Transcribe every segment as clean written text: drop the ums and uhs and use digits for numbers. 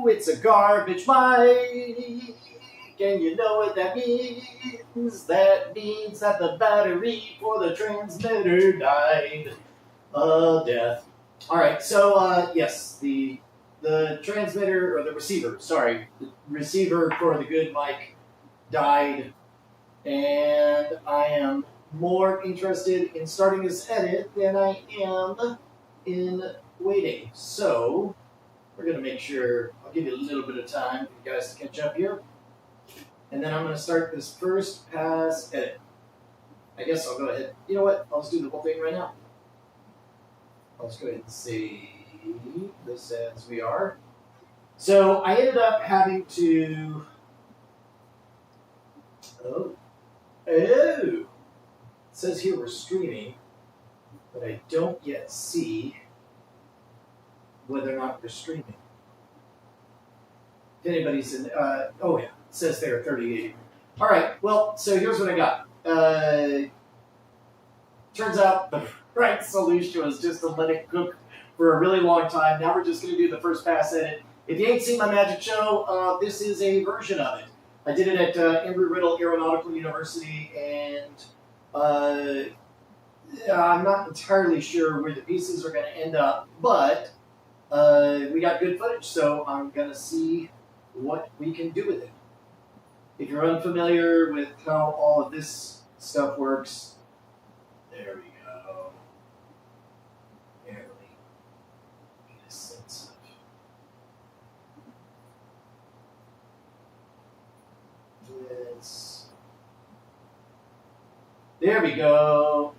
it's a garbage mic, and you know what that means. That means that the battery for the transmitter died of death. All right, so yes, the transmitter, or the receiver, sorry, the receiver for the good mic died, and I am more interested in starting this edit than I am in waiting. So we're going to make sure, I'll give you a little bit of time for you guys to catch up here. And then I'm going to start this first pass edit. I guess I'll go ahead. You know what? I'll just do the whole thing right now. I'll just go ahead and save this as we are. So I ended up having to... Oh. It says here we're streaming, but I don't yet see whether or not we're streaming. If anybody's in, oh yeah, it says there 38. All right, well, so here's what I got. Turns out the right solution was just to let it cook for a really long time. Now we're just going to do the first pass edit. If you ain't seen my magic show, this is a version of it. I did it at Embry Riddle Aeronautical University, and I'm not entirely sure where the pieces are going to end up, but we got good footage, so I'm going to see what we can do with it. If you're unfamiliar with how all of this stuff works, there we go. Barely get a sense of this. There we go.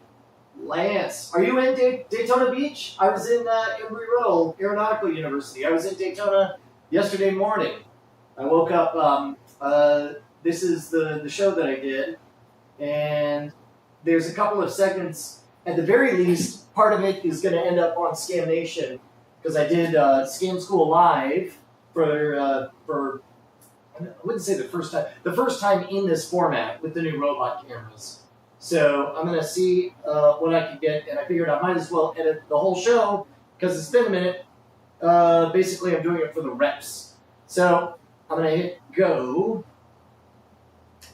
Lance, are you in Daytona Beach? I was in Embry Riddle Aeronautical University. I was in Daytona yesterday morning. I woke up, this is the show that I did, and there's a couple of segments. At the very least, part of it is going to end up on Scam Nation, because I did Scam School Live for I wouldn't say the first time in this format with the new robot cameras. So I'm going to see what I can get, and I figured I might as well edit the whole show, because it's been a minute. Basically, I'm doing it for the reps. So I'm going to hit go.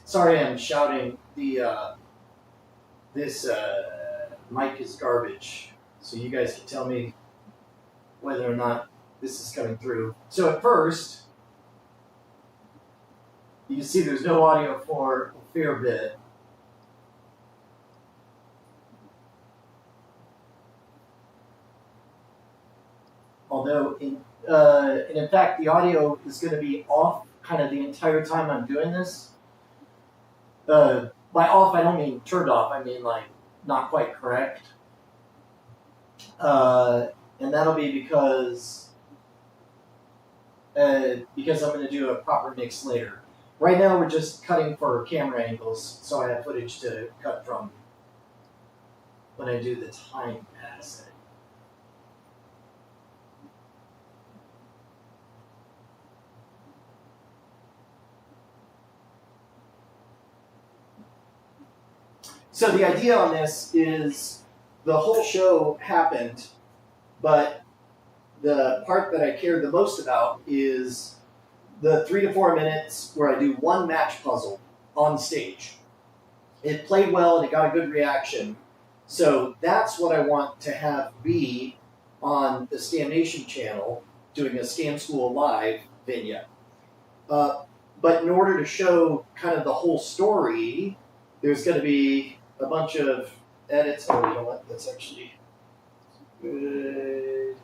Sorry I'm shouting. This mic is garbage, so you guys can tell me whether or not this is coming through. So at first, you can see there's no audio for a fair bit. Although, in fact, the audio is going to be off kind of the entire time I'm doing this. By off, I don't mean turned off. I mean, like, not quite correct. And that'll be because I'm going to do a proper mix later. Right now, we're just cutting for camera angles, so I have footage to cut from when I do the time pass. So the idea on this is the whole show happened, but the part that I cared the most about is the 3 to 4 minutes where I do one match puzzle on stage. It played well and it got a good reaction. So that's what I want to have be on the Scam Nation channel, doing a Scam School Live vignette. But in order to show kind of the whole story, there's going to be a bunch of edits. Oh, you know what? That's actually good.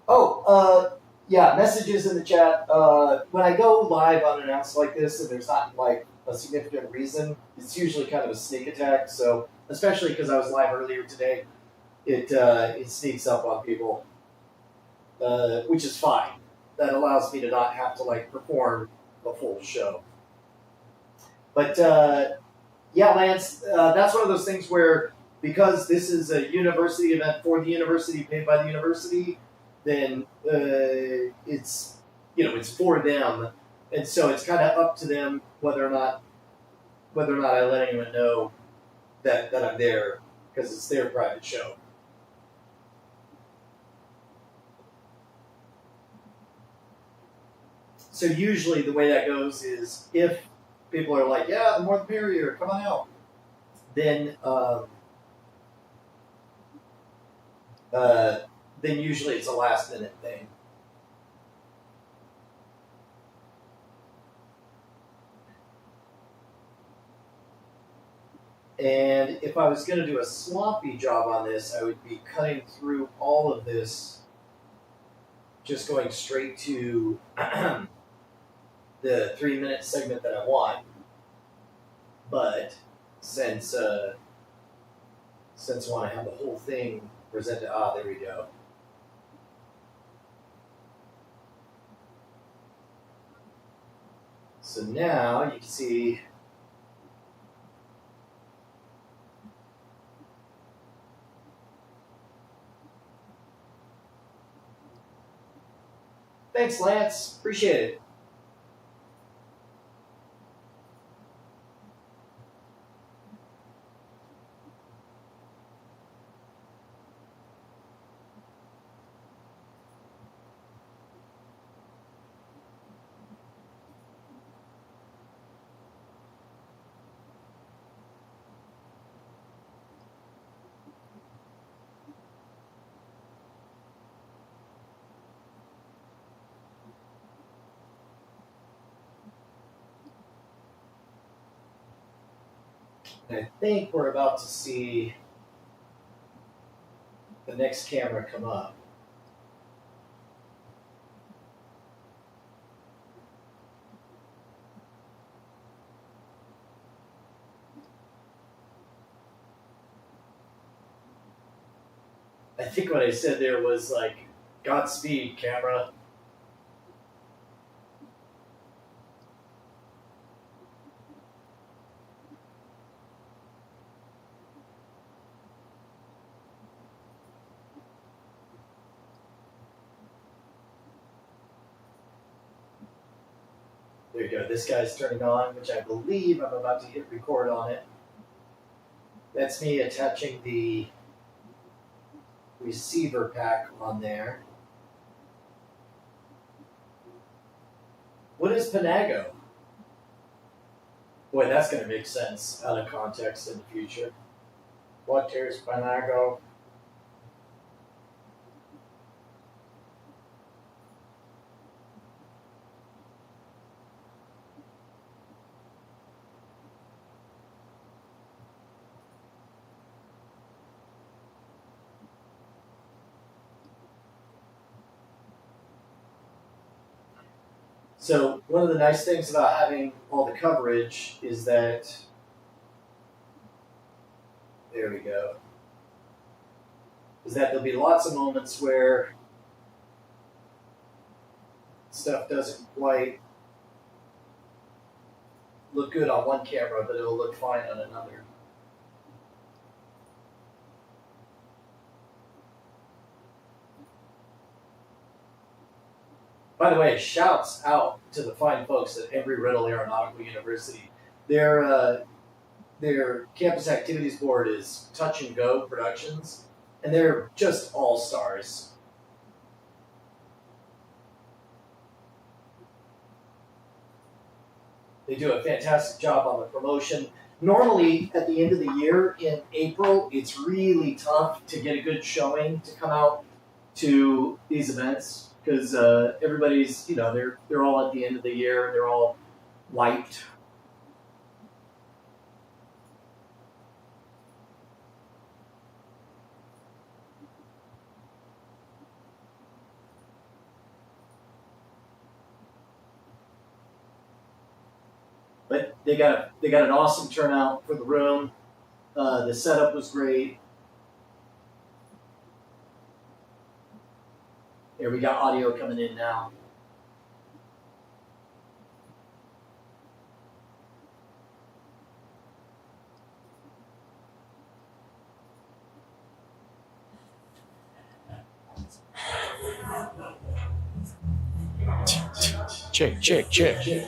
Oh, yeah, messages in the chat. When I go live unannounced like this, and there's not like a significant reason, it's usually kind of a sneak attack. So, especially because I was live earlier today, it sneaks up on people, which is fine. That allows me to not have to like perform the full show. But yeah, Lance, that's one of those things where, because this is a university event for the university, paid by the university, then it's for them, and so it's kind of up to them whether or not I let anyone know that I'm there, because it's their private show. So usually the way that goes is if people are like, yeah, the more the merrier, come on out, then usually it's a last minute thing. And if I was going to do a sloppy job on this, I would be cutting through all of this, just going straight to the 3-minute segment that I want. But since I want to have the whole thing presented, there we go. So now you can see thanks, Lance. Appreciate it. I think we're about to see the next camera come up. I think what I said there was like, Godspeed, camera. There you go. This guy's turning on, which I believe I'm about to hit record on it. That's me attaching the receiver pack on there. What is Panago? Boy, that's going to make sense out of context in the future. What is Panago? So one of the nice things about having all the coverage is that, there we go, is that there'll be lots of moments where stuff doesn't quite look good on one camera, but it'll look fine on another. By the way, shouts out to the fine folks at Embry Riddle Aeronautical University. Their campus activities board is Touch and Go Productions, and they're just all stars. They do a fantastic job on the promotion. Normally, at the end of the year in April, it's really tough to get a good showing to come out to these events because everybody's, they're all at the end of the year, they're all wiped. But they got an awesome turnout for the room. The setup was great. Here we got audio coming in now. Check. Yeah.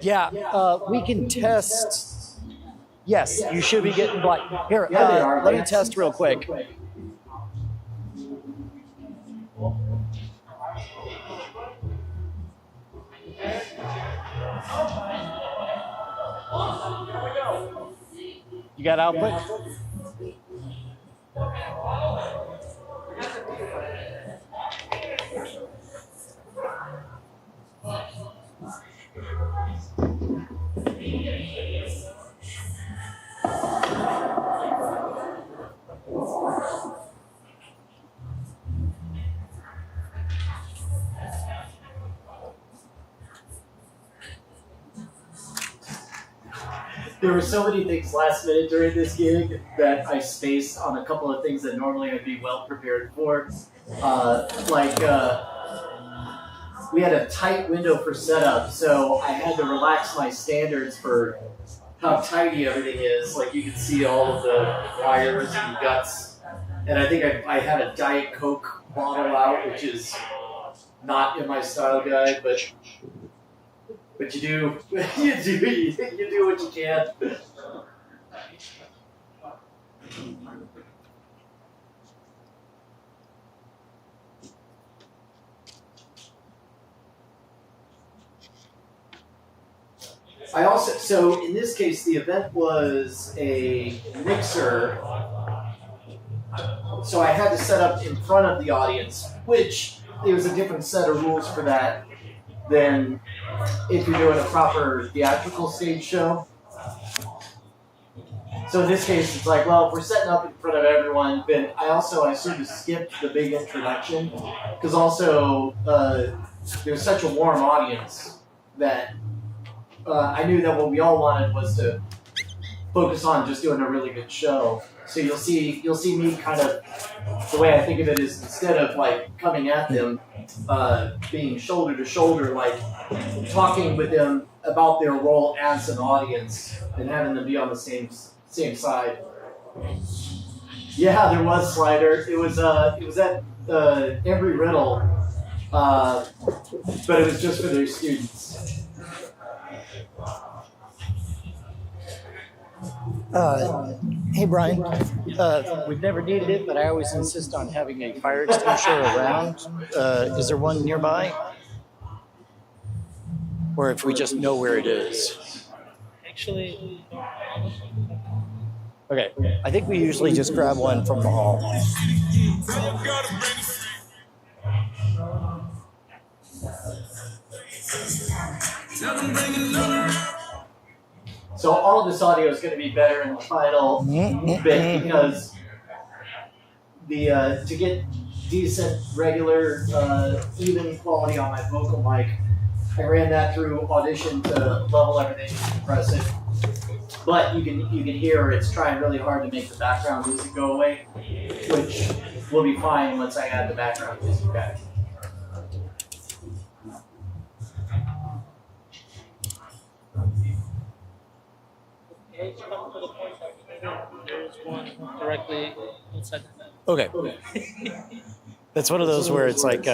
Yeah, we can test. Yes, you should be getting black. Here, Yeah, they are. let me test real quick. You got output? There were so many things last minute during this gig that I spaced on a couple of things that normally I'd be well prepared for. We had a tight window for setup, so I had to relax my standards for how tidy everything is. Like you can see all of the wires and guts. And I think I had a Diet Coke bottle out, which is not in my style guide, but you do you do what you can. So in this case, the event was a mixer, so I had to set up in front of the audience, which there was a different set of rules for that than if you're doing a proper theatrical stage show. So in this case, it's like, well, if we're setting up in front of everyone, then I sort of skipped the big introduction, because also there's such a warm audience that I knew that what we all wanted was to focus on just doing a really good show. So you'll see me kind of, the way I think of it is, instead of like coming at them, being shoulder to shoulder, like talking with them about their role as an audience and having them be on the same side. Yeah, there was Slider. It was at Embry Riddle, but it was just for their students. Hey, Brian. We've never needed it, but I always insist on having a fire extinguisher around. Is there one nearby? Or if we just know where it is? Actually, Okay. I think we usually just grab one from the hall. So all of this audio is going to be better in the final bit, because to get decent, regular, even quality on my vocal mic, I ran that through Audition to level everything and compress it. But you can hear it's trying really hard to make the background music go away, which will be fine once I add the background music back. there's one directly inside the net. Okay. That's one of those where it's like,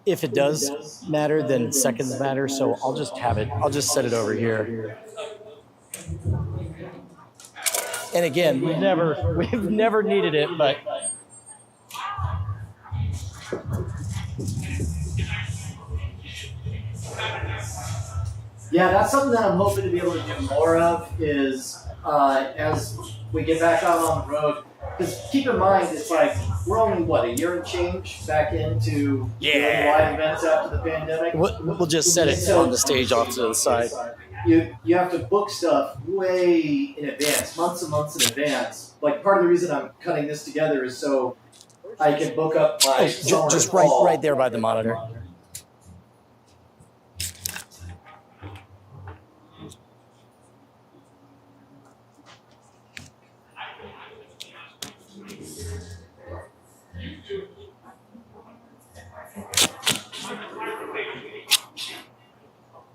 if it does matter, then seconds matter. So I'll just set it over here. And again, we've never needed it, but yeah, that's something that I'm hoping to be able to do more of, is as we get back out on the road. Because keep in mind, it's like we're only a year and change back into doing live events after the pandemic. We'll just set it on the stage off to the side. You have to book stuff way in advance, months and months in advance. Like, part of the reason I'm cutting this together is so I can book up my just right there by the monitor.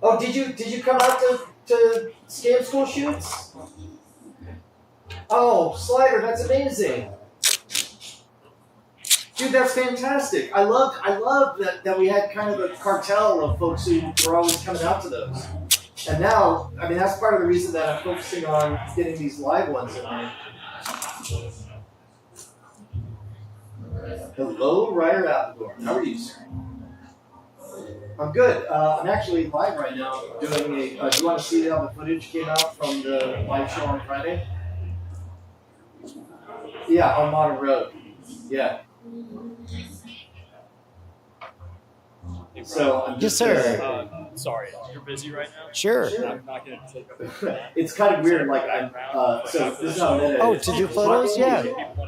Oh, did you come out to Scam School shoots? Oh, Slider, that's amazing. Dude, that's fantastic. I love that we had kind of a cartel of folks who were always coming out to those. And now, I mean, that's part of the reason that I'm focusing on getting these live ones in there. Hello, Ryder Outdoor. How are you, sir? I'm good. I'm actually live right now doing a. Do you want to see how the footage came out from the live show on Friday? Yeah, on Modern Road. Yeah. So I'm Yes, just, sir. Sorry, you're busy right now? Sure. I'm not going to take up. It's kind of weird. Like I'm. So this is how I'm Oh, to do photos? Yeah.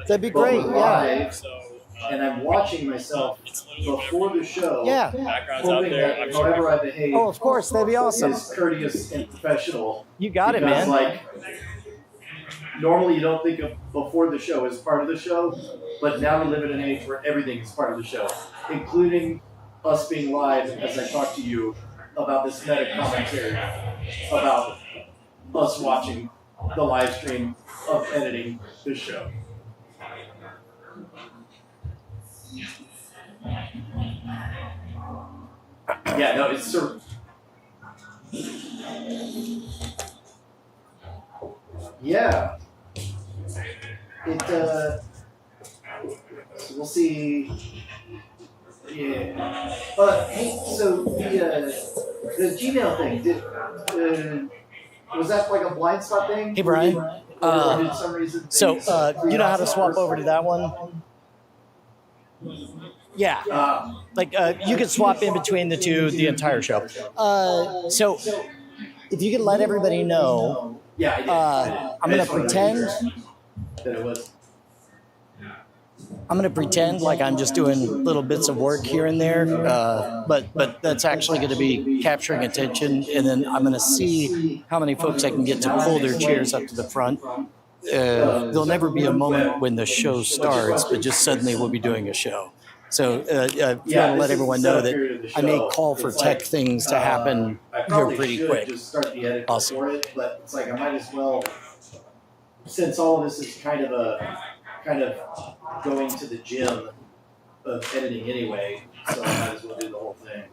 That'd be great. Yeah. And I'm watching myself before the show. Yeah. Backgrounds out there. I'm sure. However I behave. Oh, of course. That'd be awesome. Is courteous and professional. You got it, Because, man. like, normally you don't think of before the show as part of the show, but now we live in an age where everything is part of the show, including us being live as I talk to you about this meta commentary about us watching the live stream of editing the show. Yeah, no, it's sort of. Yeah. So we'll see. Yeah. Hey, so the Gmail thing, was that like a blind spot thing? Hey, Brian. Or did some reason So, you know how to swap over to that one? Yeah. Like, you could swap in between the two the entire show. So, if you could let everybody know, Yeah, I did. I'm going to pretend. That it was. I'm going to pretend like I'm just doing little bits of work here and there, but that's actually going to be capturing attention, and then I'm going to see how many folks I can get to pull their chairs up to the front. There'll never be a moment when the show starts, but just suddenly we'll be doing a show. So if you want to let everyone know that I may call for tech things to happen here pretty quick. Just start the edit Awesome. for it, but it's like I might as well, since all of this is kind of going to the gym of editing anyway, so I might as well do the whole thing.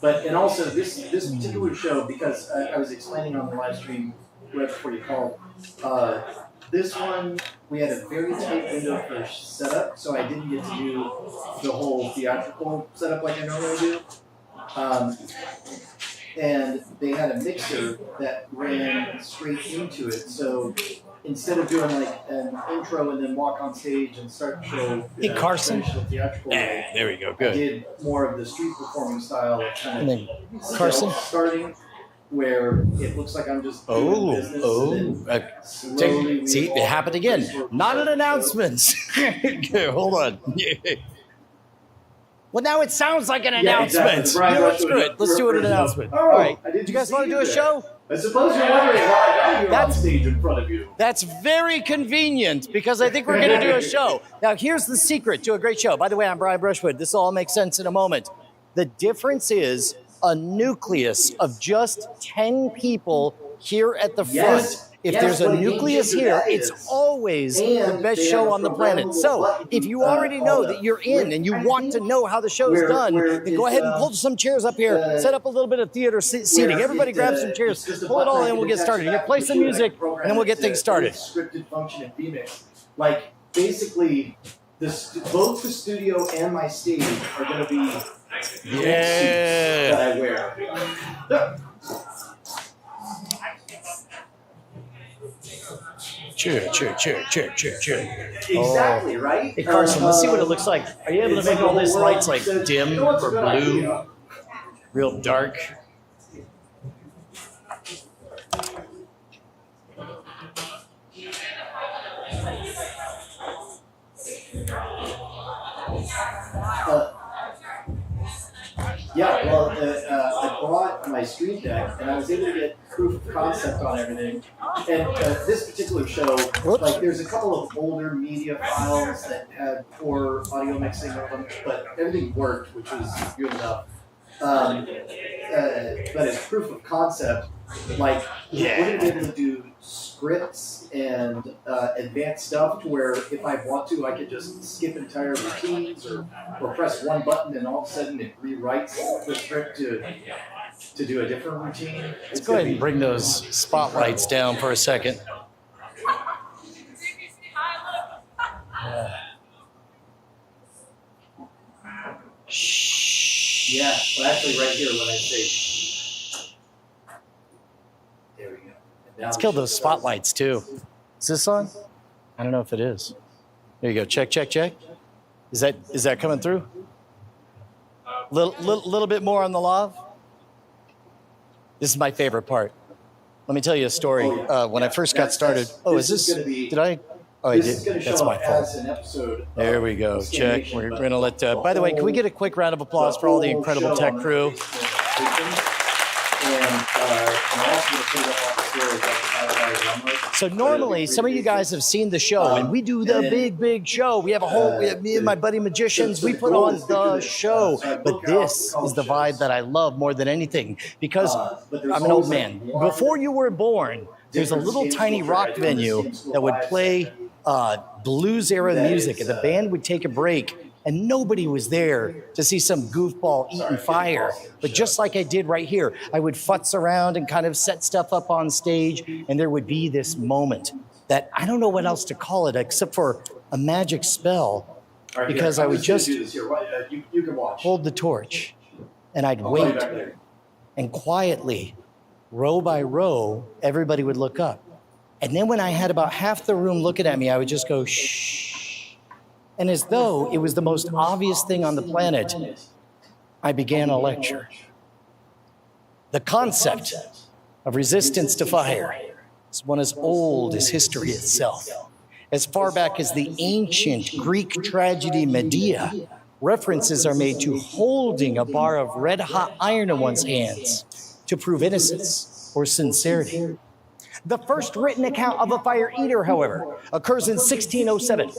But and also this particular show, because I was explaining on the live stream right before you called, this one we had a very tight window for setup, so I didn't get to do the whole theatrical setup like I normally do. And they had a mixer that ran straight into it, so instead of doing like an intro and then walk on stage and start the show, Hey, Carson. Theatrical way, There we go. I Good. did more of the street performing style, And kind then of Carson. starting where it looks like I'm just doing business, and then slowly we See, it evolve happened to the again. place where we Not start an the show. announcement. Okay, hold on. Well, now it sounds like an Yeah, announcement. exactly. Brian Yeah, let's Rush do it. Let's do it an original. announcement. Oh, All right. I didn't Do you guys see want to do a that. show? I suppose you're wondering why I got you on That's- stage in front of you. That's very convenient because I think we're going to do a show. Now, here's the secret to a great show. By the way, I'm Brian Brushwood. This all makes sense in a moment. The difference is a nucleus of just 10 people here at the front. Yes. If Yes, there's a what a game nucleus changer here, that it's is. always the And best they show have on the a planet. programmable So button, if you already know on that the you're in and you want to know how the show's where- done, where then go it, ahead and pull some chairs up here, set up a little bit of theater seating. Where Everybody it, grab some chairs, it's just a pull it all button in, we'll I get can started. You attach play to some the computer, music, I can program and then we'll get it things to started. Scripted function in vMix. Like, basically, both the studio and my stage are going to be suits that I wear. Cheer. Exactly, right? Hey, Carson, let's see what it looks like. Are you able to It's make like all this the world lights like says, dim "You know what's a or good blue, idea?" real dark? Yeah, well, I brought my Stream Deck, and I was able to get proof of concept on everything. And this particular show, like, there's a couple of older media files that had poor audio mixing on them, but everything worked, which was good enough. But as proof of concept, like, we're going to be able to do scripts and advanced stuff to where if I want to, I could just skip entire routines or press one button and all of a sudden it rewrites the script to to do a different routine. Let's go ahead and bring those spotlights down for a second. Shh. Yeah, but actually right here when I say shh. There we go. Let's kill those spotlights too. Is this on? I don't know if it is. There you go. Check, check, check. Is that coming through? Little bit more on the lav. This is my favorite part. Let me tell you a story. When I first got started. Oh, is this? Did I? Oh, I did. That's my fault. There we go. Check. We're going to let. By the way, can we get a quick round of applause for all the incredible tech crew? So normally, some of you guys have seen the show, and we do the big show. We have a whole, me and my buddy magicians, we put on the show. But this is the vibe that I love more than anything, because I'm an old man. Before you were born, there's a little tiny rock venue that would play blues era music, and the band would take a break. And nobody was there to see some goofball eating fire. But just like I did right here, I would futz around and kind of set stuff up on stage, and there would be this moment that I don't know what else to call it except for a magic spell, because I would just hold the torch, and I'd wait, and quietly, row by row, everybody would look up. And then when I had about half the room looking at me, I would just go, shh. And as though it was the most obvious thing on the planet, I began a lecture. The concept of resistance to fire is one as old as history itself. As far back as the ancient Greek tragedy Medea, references are made to holding a bar of red-hot iron in one's hands to prove innocence or sincerity. The first written account of a fire eater, however, occurs in 1607.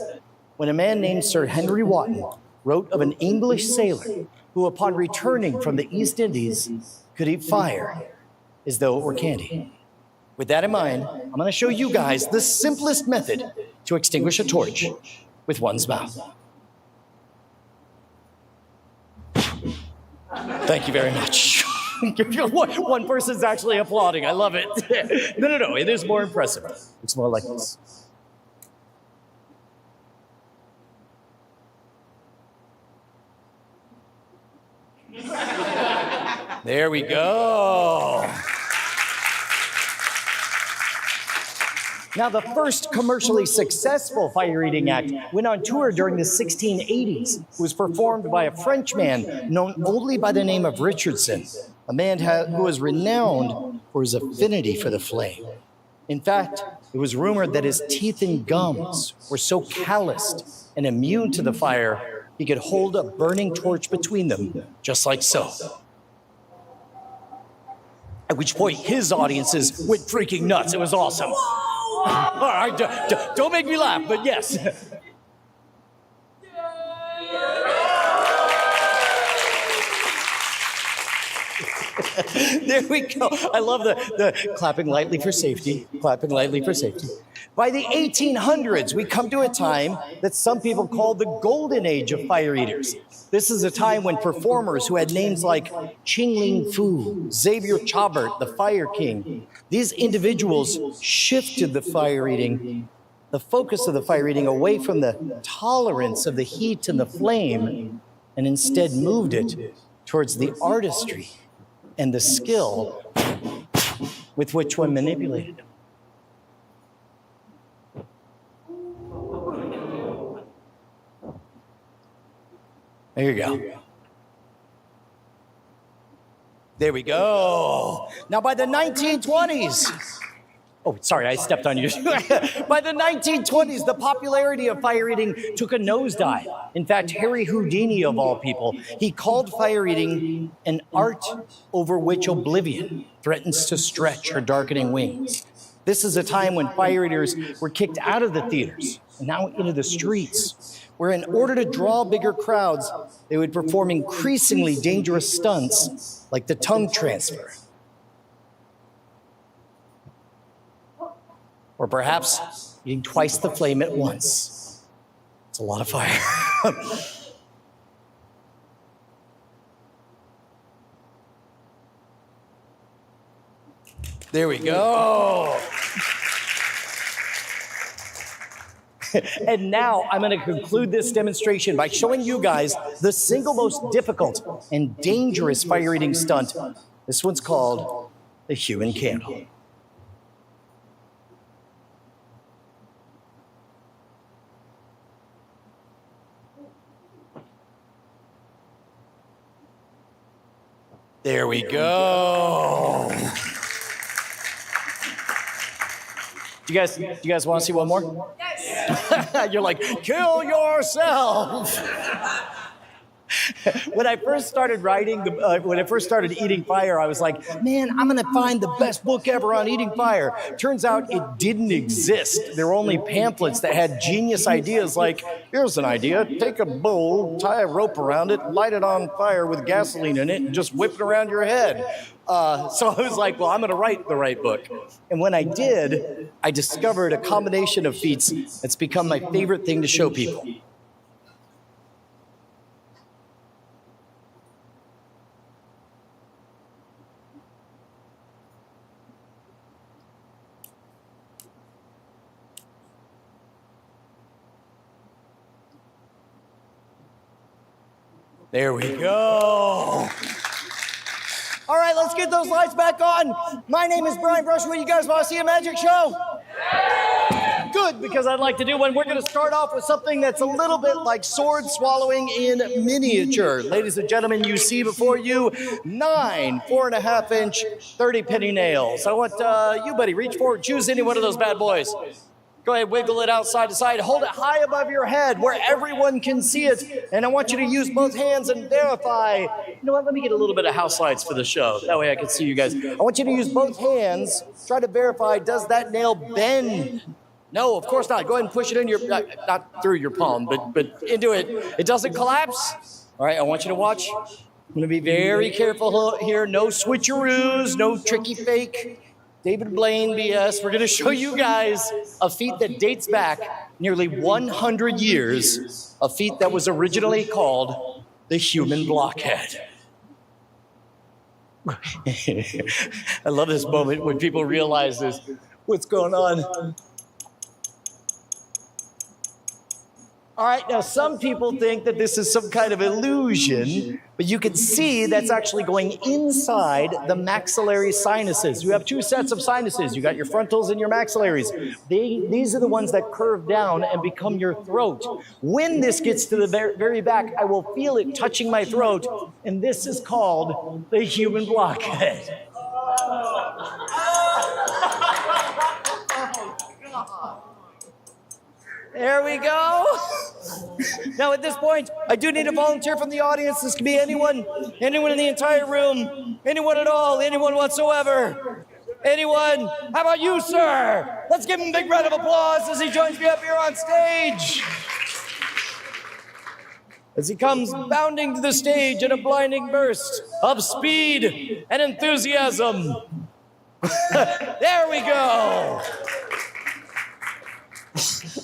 When a man named Sir Henry Wotton wrote of an English sailor who, upon returning from the East Indies, could eat fire as though it were candy. With that in mind, I'm going to show you guys the simplest method to extinguish a torch with one's mouth. Thank you very much. One person's actually applauding. I love it. No. It is more impressive. It's more like this. There we go. Now, the first commercially successful fire-eating act went on tour during the 1680s. It was performed by a Frenchman known only by the name of Richardson, a man who was renowned for his affinity for the flame. In fact, it was rumored that his teeth and gums were so calloused and immune to the fire, he could hold a burning torch between them, just like so. At which point, his audiences went freaking nuts. It was awesome. All right, don't make me laugh, but yes. There we go. I love the clapping lightly for safety, clapping lightly for safety. By the 1800s, we come to a time that some people call the golden age of fire eaters. This is a time when performers who had names like Ching Ling Fu, Xavier Chabert, the Fire King, these individuals shifted the focus of the fire eating away from the tolerance of the heat and the flame, and instead moved it towards the artistry and the skill with which one manipulated them. There you go. There we go. Now, by the 1920s, oh, sorry, I stepped on you. By the 1920s, the popularity of fire eating took a nosedive. In fact, Harry Houdini, of all people, he called fire eating an art over which oblivion threatens to stretch her darkening wings. This is a time when fire eaters were kicked out of the theaters and now into the streets, where in order to draw bigger crowds, they would perform increasingly dangerous stunts like the tongue transfer. Or perhaps eating twice the flame at once. It's a lot of fire. There we go. And now I'm going to conclude this demonstration by showing you guys the single most difficult and dangerous fire eating stunt. This one's called the human candle. There we go. Do you guys want to see one more? Yes. You're like, kill yourself. When I first started when I first started eating fire, I was like, man, I'm going to find the best book ever on eating fire. Turns out it didn't exist. There were only pamphlets that had genius ideas like, here's an idea. Take a bowl, tie a rope around it, light it on fire with gasoline in it, and just whip it around your head. So I was like, well, I'm going to write the right book. And when I did, I discovered a combination of feats that's become my favorite thing to show people. There we go. All right, let's get those lights back on. My name is Brian Brushwood. You guys want to see a magic show? Good, because I'd like to do one. We're going to start off with something that's a little bit like sword swallowing in miniature. Ladies and gentlemen, you see before you 9 4.5-inch 30-penny nails. I want you, buddy, reach forward, choose any one of those bad boys. Go ahead, wiggle it out side to side. Hold it high above your head where everyone can see it. And I want you to use both hands and verify. You know what? Let me get a little bit of house lights for the show. That way I can see you guys. I want you to use both hands. Try to verify, does that nail bend? No, of course not. Go ahead and push it in your, not through your palm, but into it. It doesn't collapse. All right, I want you to watch. I'm going to be very careful here. No switcheroos, no tricky fake David Blaine BS. We're going to show you guys a feat that dates back nearly 100 years, a feat that was originally called the human blockhead. I love this moment when people realize this. What's going on? All right, now some people think that this is some kind of illusion, but you can see that's actually going inside the maxillary sinuses. You have two sets of sinuses. You got your frontals and your maxillaries. These are the ones that curve down and become your throat. When this gets to the very back, I will feel it touching my throat, and this is called the human blockhead. There we go. Now at this point, I do need a volunteer from the audience. This can be anyone in the entire room, anyone at all, anyone whatsoever. Anyone? How about you, sir? Let's give him a big round of applause as he joins me up here on stage. As he comes bounding to the stage in a blinding burst of speed and enthusiasm. There we go.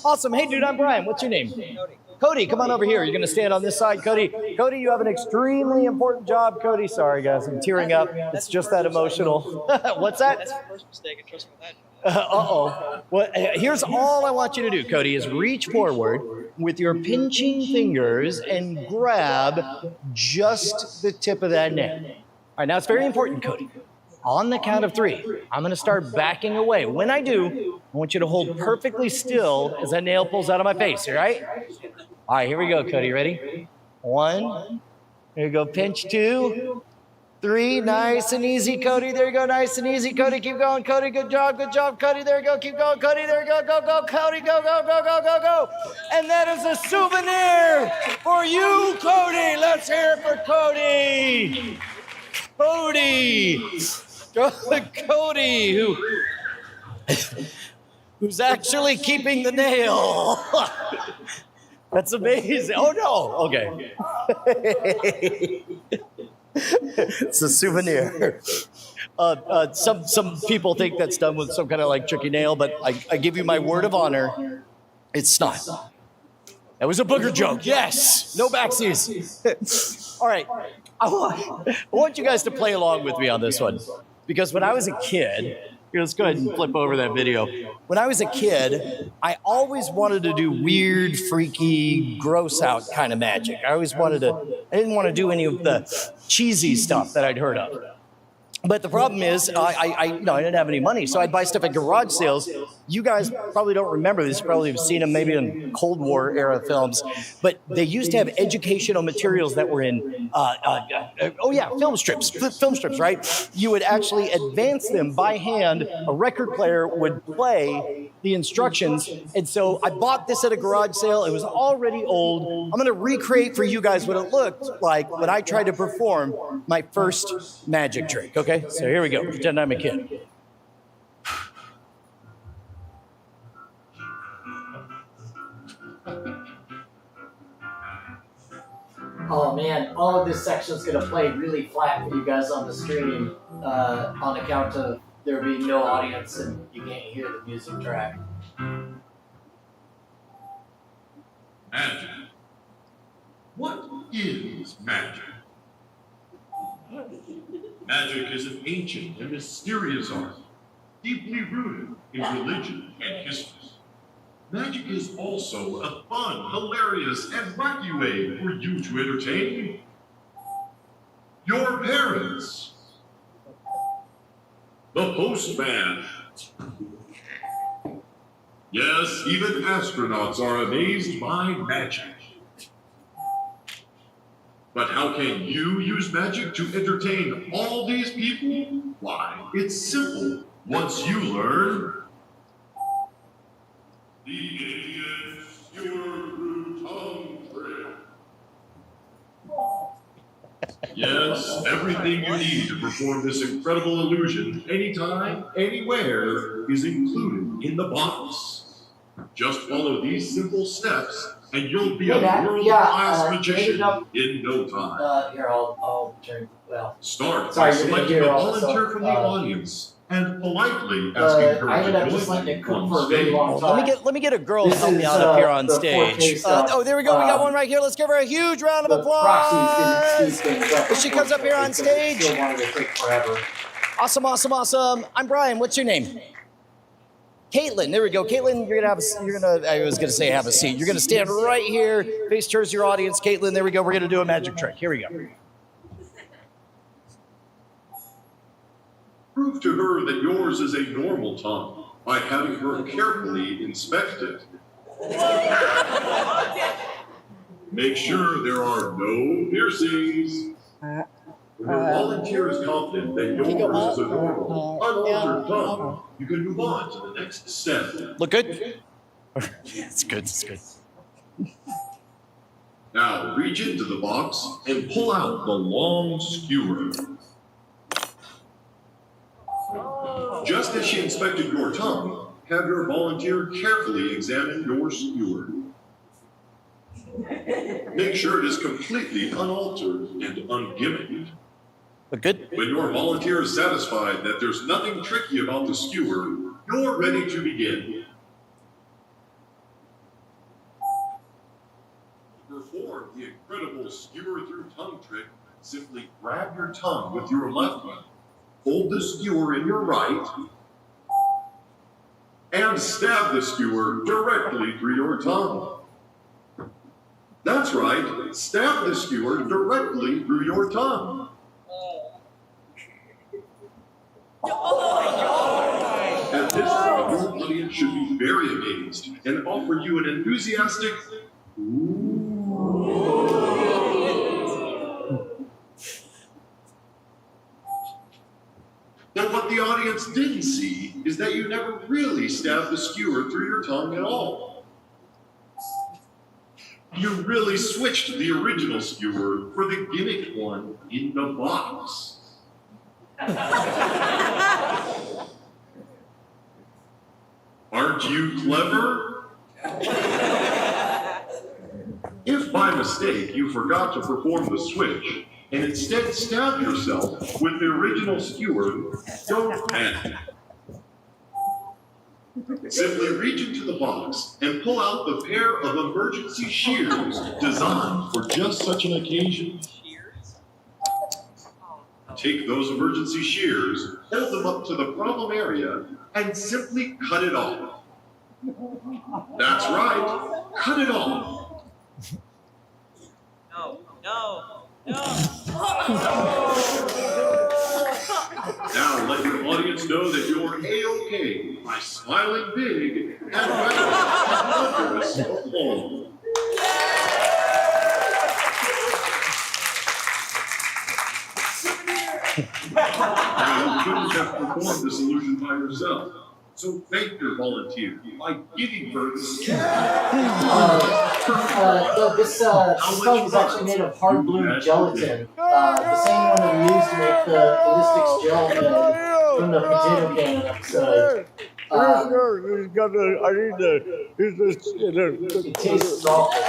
Awesome. Hey, dude, I'm Brian. What's your name? Cody. Cody, come on over here. You're going to stand on this side, Cody. Cody, you have an extremely important job, Cody. Sorry, guys. I'm tearing up. It's just that emotional. What's that? That's the first mistake. I trust me that. Uh-oh. Well, here's all I want you to do, Cody, is reach forward with your pinching fingers and grab just the tip of that nail. All right, now it's very important, Cody. On the count of 3, I'm going to start backing away. When I do, I want you to hold perfectly still as that nail pulls out of my face, all right? All right, here we go, Cody. Ready? 1. There you go. Pinch 2. 3. Nice and easy, Cody. There you go. Nice and easy, Cody. Keep going, Cody. Good job, Cody. There you go. Keep going, Cody. There you go. Go, Cody. Go. And that is a souvenir for you, Cody. Let's hear it for Cody. Cody, who's actually keeping the nail. That's amazing. Oh, no. Okay. It's a souvenir. Some people think that's done with some kind of like tricky nail, but I give you my word of honor, it's not. That was a booger joke. Yes. No backsies. All right. I want you guys to play along with me on this one. Because when I was a kid, Here, let's go ahead and flip over that video. When I was a kid, I always wanted to do weird, freaky, gross out kind of magic. I didn't want to do any of the cheesy stuff that I'd heard of. But the problem is, I didn't have any money, so I'd buy stuff at garage sales. You guys probably don't remember this. You probably have seen them maybe in Cold War era films. But they used to have educational materials that were in, film strips, right? You would actually advance them by hand. A record player would play the instructions. And so I bought this at a garage sale. It was already old. I'm going to recreate for you guys what it looked like when I tried to perform my first magic trick, okay? So here we go. Pretend I'm a kid. Oh man, all of this section is going to play really flat for you guys on the screen on account of there being no audience and you can't hear the music track. Magic. What is magic? Magic is an ancient and mysterious art, deeply rooted in religion and history. Magic is also a fun, hilarious, and wacky way for you to entertain your parents. The postman. Yes, even astronauts are amazed by magic. But how can you use magic to entertain all these people? Why, it's simple. Once you learn the Indian skewer through tongue trick. Yes, everything you need to perform this incredible illusion, anytime, anywhere, is included in the box. Just follow these simple steps, and you'll be a world-class magician in no time. Here, I'll turn, well. Start by selecting a volunteer from the audience and politely asking her I ended up just letting it cook for a really long time. Let me get a girl to help me out up here on stage. There we go. We got one right here. Let's give her a huge round of applause. As she comes up here on stage. Awesome. I'm Brian. What's your name? Caitlin, there we go. Caitlin, I was gonna say have a seat. You're gonna stand right here, face towards your audience. Caitlin, there we go. We're gonna do a magic trick. Here we go. Prove to her that yours is a normal tongue by having her carefully inspect it. Make sure there are no piercings. When your volunteer is confident that yours is a normal, unaltered tongue, you can move on to the next step. Look good? It's good. Now reach into the box and pull out the long skewer. Just as she inspected your tongue, have your volunteer carefully examine your skewer. Make sure it is completely unaltered and ungimmicked. Look good? When your volunteer is satisfied that there's nothing tricky about the skewer, you're ready to begin. To perform the incredible skewer through tongue trick, simply grab your tongue with your left hand, hold the skewer in your right, and stab the skewer directly through your tongue. That's right, stab the skewer directly through your tongue. At this point, your audience should be very amazed and offer you an enthusiastic But what the audience didn't see is that you never really stabbed the skewer through your tongue at all. You really switched the original skewer for the gimmicked one in the box. Aren't you clever? If by mistake you forgot to perform the switch and instead stabbed yourself with the original skewer, don't panic. Simply reach into the box and pull out the pair of emergency shears designed for just such an occasion. Take those emergency shears, hold them up to the problem area, and simply cut it off. That's right, cut it off. No, no, no. Now let your audience know that you're A-OK by smiling big and writing wondrous applause. Now, you couldn't have performed this illusion by yourself. So thank your volunteer by giving her the skill. This phone is actually made of hard blue gelatin. The same one that we used to make the ballistics gel from the potato can episode. It tastes awful.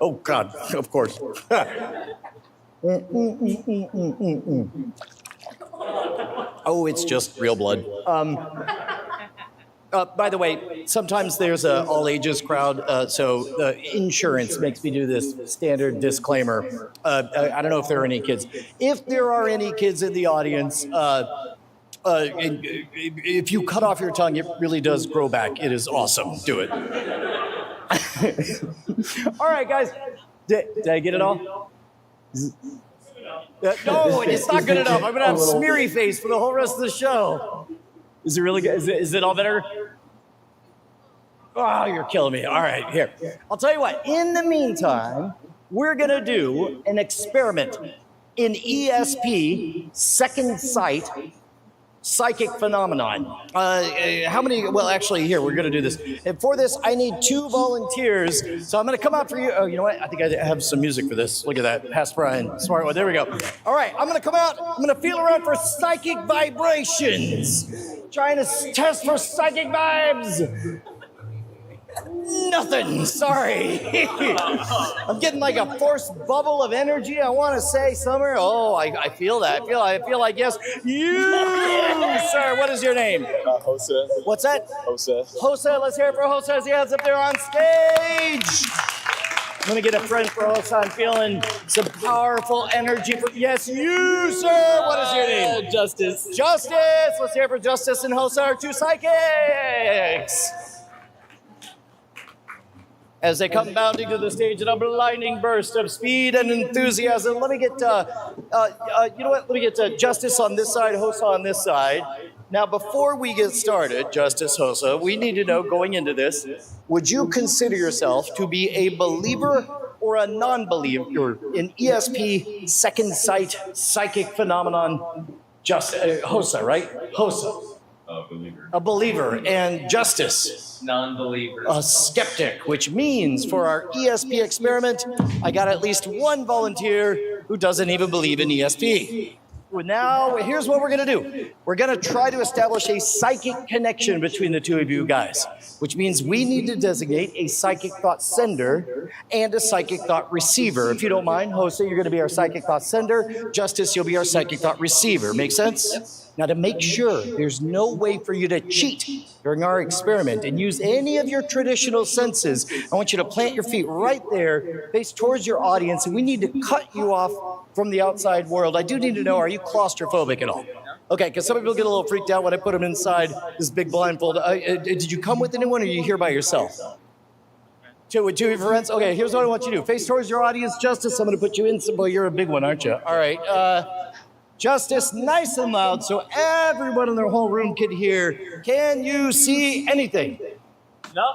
Oh God, of course. Oh, it's just real blood. By the way, sometimes there's a all ages crowd, so insurance makes me do this standard disclaimer. I don't know if there are any kids. If there are any kids in the audience, if you cut off your tongue, it really does grow back. It is awesome. Do it. All right, guys. Did I get it all? No, it's not good enough. I'm going to have smeary face for the whole rest of the show. Is it really good? Is it all better? Oh, you're killing me. All right, here. I'll tell you what. In the meantime, we're going to do an experiment in ESP, second sight, psychic phenomenon. How many? Well, actually, here, we're going to do this. And for this, I need 2 volunteers. So I'm going to come out for you. Oh, you know what? I think I have some music for this. Look at that. Past Brian. Smart one. There we go. All right. I'm going to come out. I'm going to feel around for psychic vibrations. Trying to test for psychic vibes. Nothing. Sorry. I'm getting like a forced bubble of energy. I want to say somewhere. Oh, I feel that. I feel like yes. You, sir. What is your name? Jose. What's that? Jose. Jose. Let's hear it for Jose as he has up there on stage. I'm gonna get a friend for Jose. I'm feeling some powerful energy. Yes, you, sir. What is your name? Justice. Justice. Let's hear it for Justice and Jose, our 2 psychics. As they come bounding to the stage in a blinding burst of speed and enthusiasm. Let me get, you know what? Let me get Justice on this side, Hosa on this side. Now, before we get started, Justice, Hosa, we need to know going into this, would you consider yourself to be a believer or a non-believer in ESP, second sight, psychic phenomenon? Hosa, right? Hosa. A believer. A believer. And Justice. Non-believer. A skeptic, which means for our ESP experiment, I got at least 1 volunteer who doesn't even believe in ESP. Well, now, here's what we're going to do. We're going to try to establish a psychic connection between the 2 of you guys, which means we need to designate a psychic thought sender and a psychic thought receiver. If you don't mind, Jose, you're going to be our psychic thought sender. Justice, you'll be our psychic thought receiver. Make sense? Now, to make sure there's no way for you to cheat during our experiment and use any of your traditional senses, I want you to plant your feet right there, face towards your audience, and we need to cut you off from the outside world. I do need to know, are you claustrophobic at all? Okay, because some people get a little freaked out when I put them inside this big blindfold. Did you come with anyone, or are you here by yourself? With 2 of your friends? Okay, here's what I want you to do. Face towards your audience, Justice. I'm going to put you in. Boy, you're a big one, aren't you? All right. Justice, nice and loud so everyone in the whole room can hear. Can you see anything? No.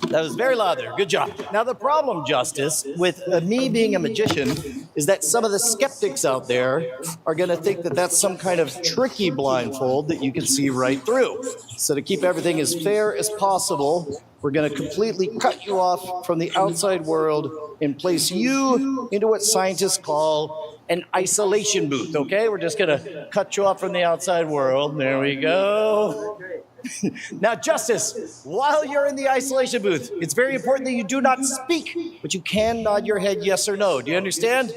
That was very loud there. Good job. Now, the problem, Justice, with me being a magician is that some of the skeptics out there are going to think that that's some kind of tricky blindfold that you can see right through. So to keep everything as fair as possible, we're going to completely cut you off from the outside world and place you into what scientists call an isolation booth, okay? We're just going to cut you off from the outside world. There we go. Now, Justice, while you're in the isolation booth, it's very important that you do not speak, but you can nod your head yes or no. Do you understand?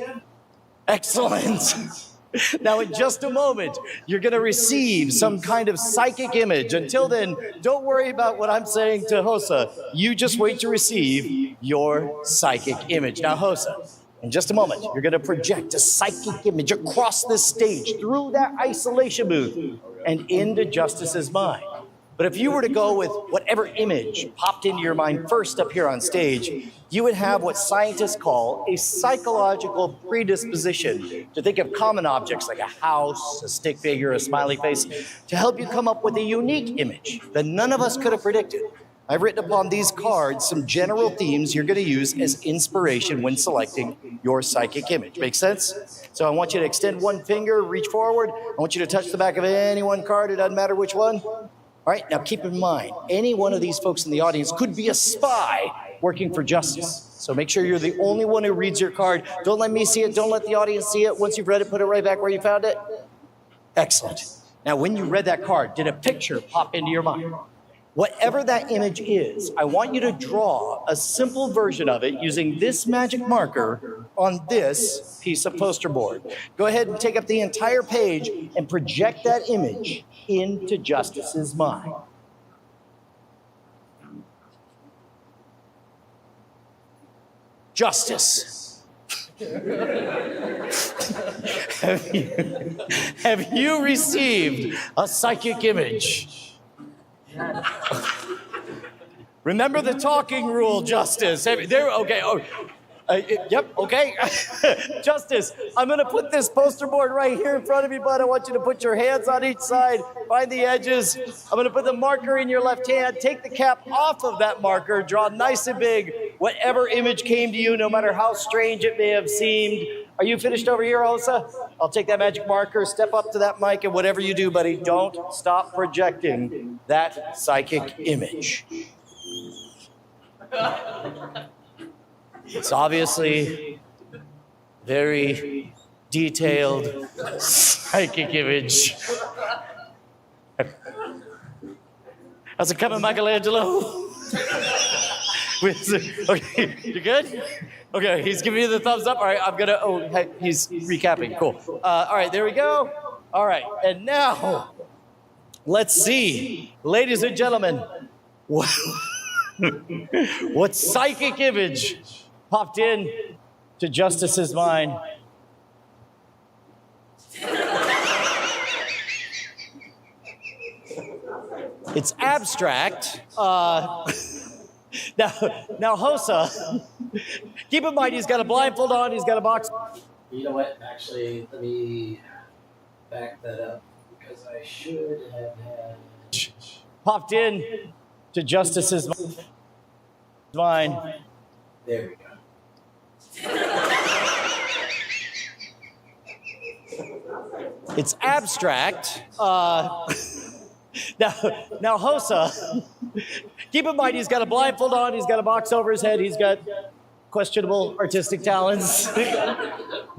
Excellent. Now, in just a moment, you're going to receive some kind of psychic image. Until then, don't worry about what I'm saying to Hosa. You just wait to receive your psychic image. Now, Hosa, in just a moment, you're going to project a psychic image across this stage, through that isolation booth, and into Justice's mind. But if you were to go with whatever image popped into your mind first up here on stage, you would have what scientists call a psychological predisposition to think of common objects like a house, a stick figure, a smiley face, to help you come up with a unique image that none of us could have predicted. I've written upon these cards some general themes you're going to use as inspiration when selecting your psychic image. Make sense? So I want you to extend one finger, reach forward. I want you to touch the back of any one card. It doesn't matter which one. All right, now keep in mind, any one of these folks in the audience could be a spy working for justice. So make sure you're the only one who reads your card. Don't let me see it. Don't let the audience see it. Once you've read it, put it right back where you found it. Excellent. Now, when you read that card, did a picture pop into your mind? Whatever that image is, I want you to draw a simple version of it using this magic marker on this piece of poster board. Go ahead and take up the entire page and project that image into Justice's mind. Justice. Have you received a psychic image? Remember the talking rule, Justice. Okay. Yep, okay. Justice, I'm going to put this poster board right here in front of you, bud. I want you to put your hands on each side, find the edges. I'm going to put the marker in your left hand. Take the cap off of that marker. Draw nice and big whatever image came to you, no matter how strange it may have seemed. Are you finished over here, Osa? I'll take that magic marker, step up to that mic, and whatever you do, buddy, don't stop projecting that psychic image. It's obviously very detailed psychic image. How's it coming, Michelangelo? Okay, you good? Okay, he's giving you the thumbs up. All right, he's recapping. Cool. All right, there we go. All right, and now, let's see. Ladies and gentlemen, what psychic image popped in to Justice's mind? It's abstract. Now, Hosa, keep in mind he's got a blindfold on, he's got a box. You know what? Actually, let me back that up because I should have had popped in to Justice's mind. There we go. It's abstract. Now, Hosa, keep in mind he's got a blindfold on, he's got a box over his head, he's got questionable artistic talents.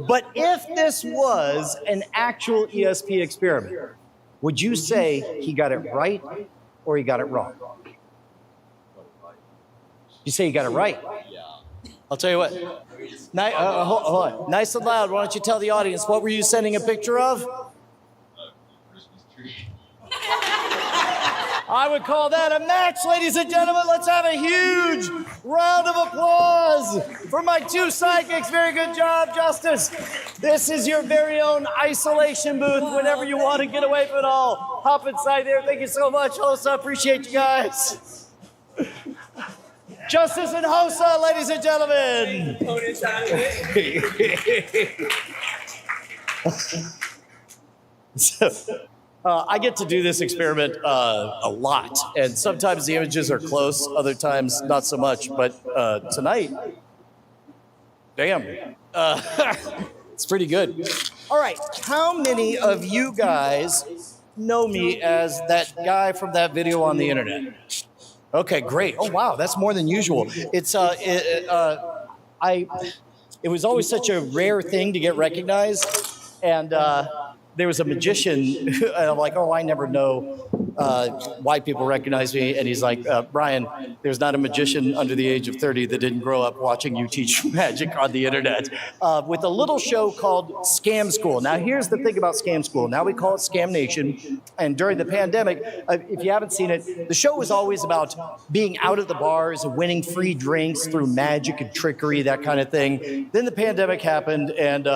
But if this was an actual ESP experiment, would you say he got it right or he got it wrong? You say he got it right. I'll tell you what. Hold on. Nice and loud. Why don't you tell the audience, what were you sending a picture of? Christmas tree. I would call that a match, ladies and gentlemen. Let's have a huge round of applause for my two psychics. Very good job, Justice. This is your very own isolation booth. Whenever you want to get away from it all, hop inside there. Thank you so much, Hosa. Appreciate you guys. Justice and Hosa, ladies and gentlemen. I get to do this experiment a lot, and sometimes the images are close, other times not so much, but tonight, damn, it's pretty good. All right, how many of you guys know me as that guy from that video on the internet? Okay, great. Oh, wow, that's more than usual. It was always such a rare thing to get recognized, and there was a magician, and I'm like, oh, I never know white people recognize me, and he's like, Brian, there's not a magician under the age of 30 that didn't grow up watching you teach magic on the internet, with a little show called Scam School. Now, here's the thing about Scam School. Now we call it Scam Nation, and during the pandemic, if you haven't seen it, the show was always about being out at the bars and winning free drinks through magic and trickery, that kind of thing. Then the pandemic happened, and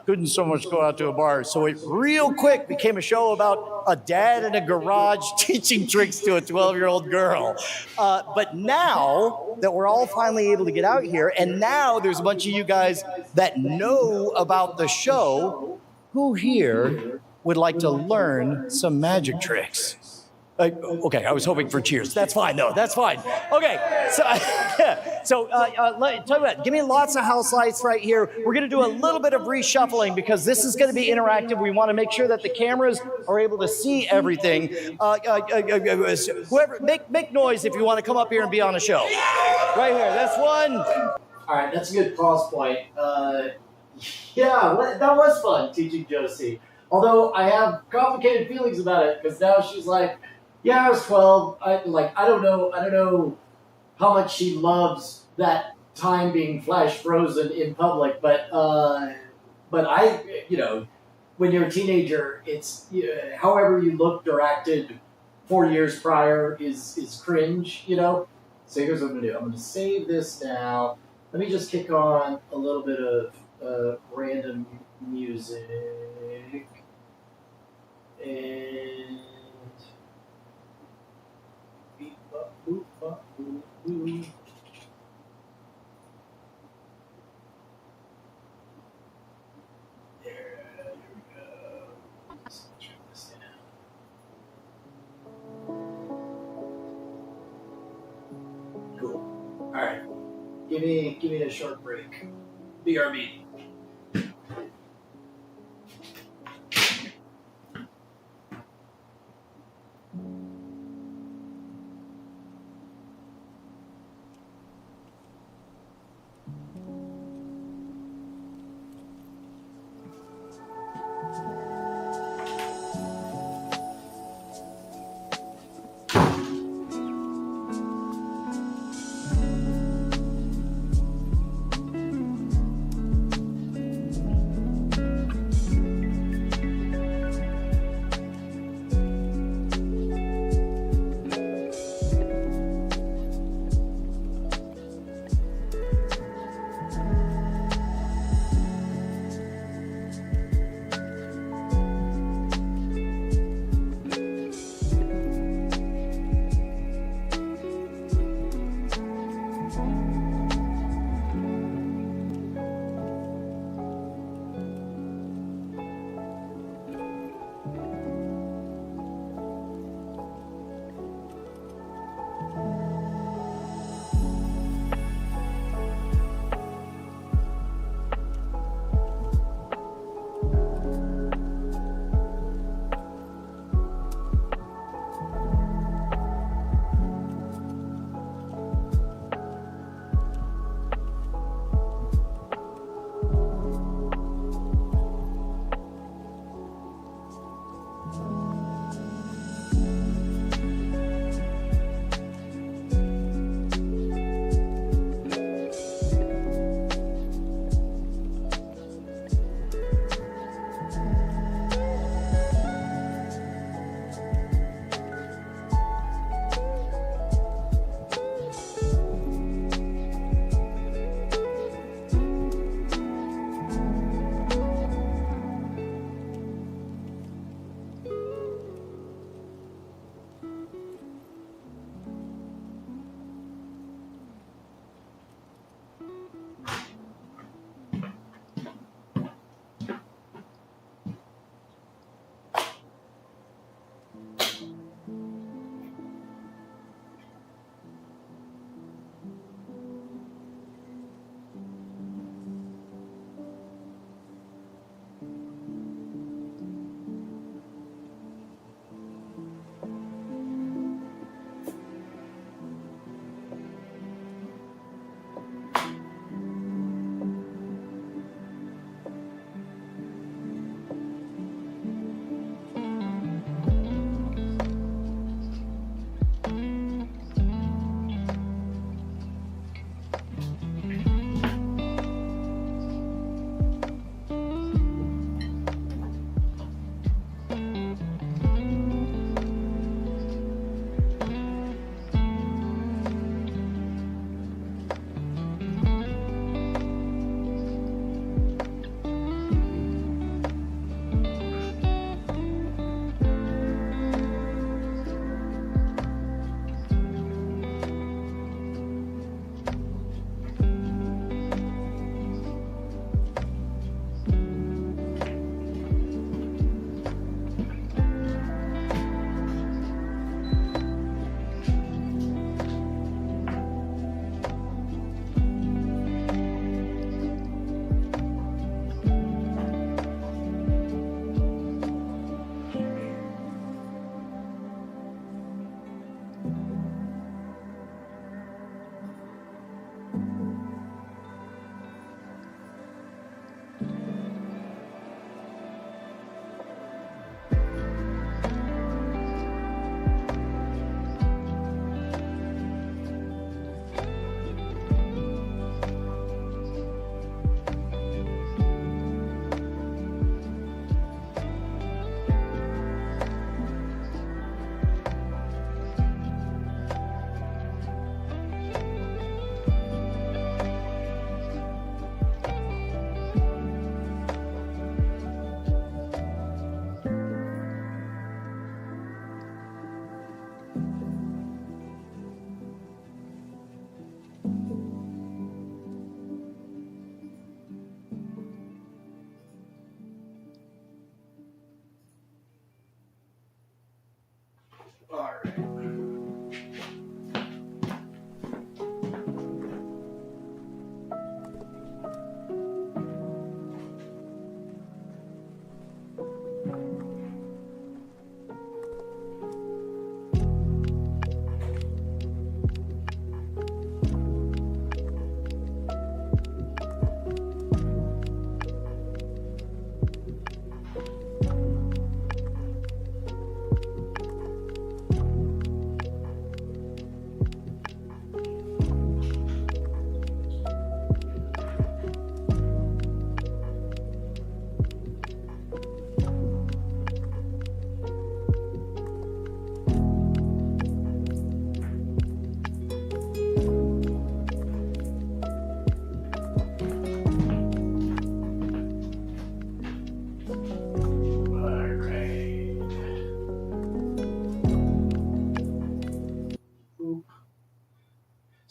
couldn't so much go out to a bar, so it real quick became a show about a dad in a garage teaching tricks to a 12-year-old girl. But now that we're all finally able to get out here, and now there's a bunch of you guys that know about the show, who here would like to learn some magic tricks? Okay, I was hoping for cheers. That's fine, though. That's fine. Okay, so tell you what, give me lots of house lights right here. We're going to do a little bit of reshuffling because this is going to be interactive. We want to make sure that the cameras are able to see everything. Whoever, make noise if you want to come up here and be on the show. Right here, that's one. All right, that's a good pause point. Yeah, that was fun teaching Josie. Although I have complicated feelings about it because now she's like, yeah, I was 12. I don't know how much she loves that time being flash frozen in public, but I, when you're a teenager, it's however you looked or acted 4 years prior is cringe, So here's what I'm gonna do. I'm gonna save this now. Let me just kick on a little bit of random music and. There we go. Let's turn this down. Cool. All right. Give me a short break. BRB.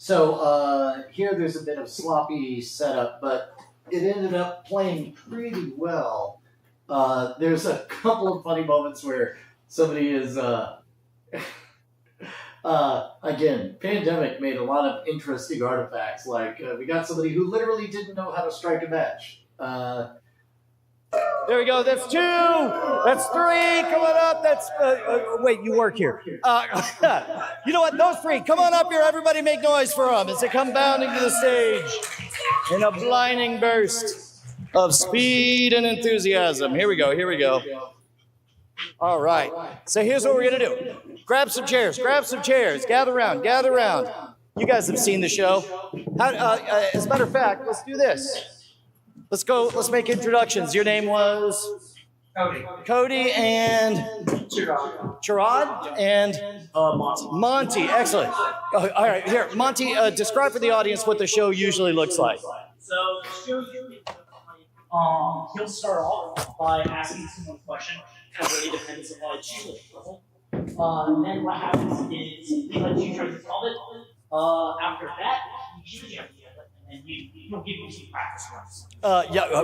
So here there's a bit of sloppy setup, but it ended up playing pretty well. There's a couple of funny moments where somebody is, again, pandemic made a lot of interesting artifacts. Like we got somebody who literally didn't know how to strike a match. There we go. That's 2. That's 3. Come on up. That's wait. You work here. You know what? Those 3. Come on up here. Everybody, make noise for them as they come bounding to the stage in a blinding burst of speed and enthusiasm. Here we go. Here we go. All right. So here's what we're gonna do. Grab some chairs. Grab some chairs. Gather around. Gather around. You guys have seen the show. As a matter of fact, let's do this. Let's go. Let's make introductions. Your name was Cody and Chirad and Monty. Excellent. All right, here, Monty. Describe for the audience what the show usually looks like. So the show usually, he'll start off by asking someone a question. It really depends on what you level. And then what happens is he lets you try to solve it. After that, you usually have to get it, and he'll give you some practice runs.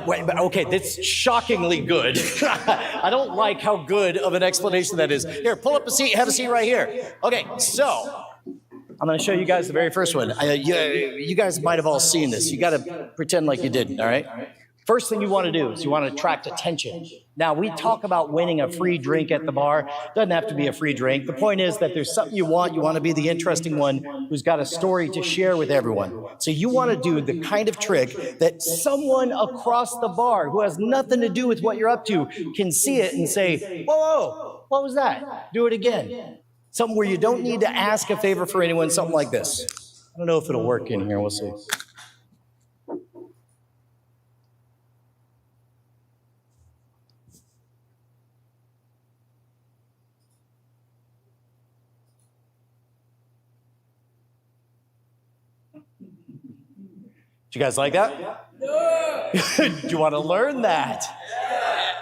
Wait, but okay, that's shockingly good. I don't like how good of an explanation that is. Here, pull up a seat. Have a seat right here. Okay, so I'm going to show you guys the very first one. You guys might have all seen this. You got to pretend like you didn't, all right? First thing you want to do is you want to attract attention. Now, we talk about winning a free drink at the bar. Doesn't have to be a free drink. The point is that there's something you want. You want to be the interesting one who's got a story to share with everyone. So you want to do the kind of trick that someone across the bar who has nothing to do with what you're up to can see it and say, whoa, what was that? Do it again. Something where you don't need to ask a favor for anyone, something like this. I don't know if it'll work in here. We'll see. Do you guys like that? No. Do you want to learn that?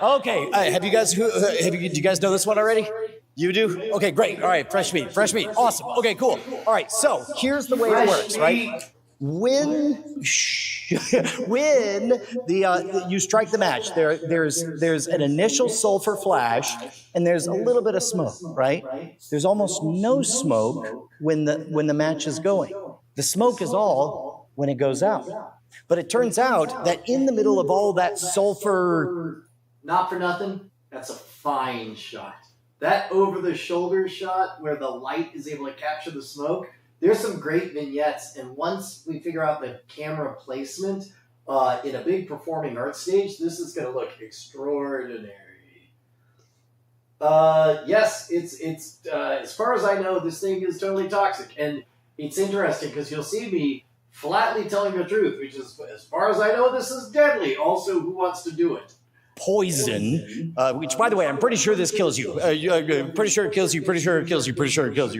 Okay. Have you guys? Do you guys know this one already? You do? Okay, great. All right, fresh meat. Awesome. Okay, cool. All right. So here's the way it works, right? When you strike the match, there's an initial sulfur flash, and there's a little bit of smoke, right? There's almost no smoke when the match is going. The smoke is all when it goes out. But it turns out that in the middle of all that sulfur... Not for nothing, that's a fine shot. That over-the-shoulder shot where the light is able to capture the smoke, there's some great vignettes. And once we figure out the camera placement in a big performing arts stage, this is going to look extraordinary. Yes, it's as far as I know, this thing is totally toxic. And it's interesting because you'll see me flatly telling the truth, which is, as far as I know, this is deadly. Also, who wants to do it? Poison, which, by the way, I'm pretty sure this kills you. Pretty sure it kills you,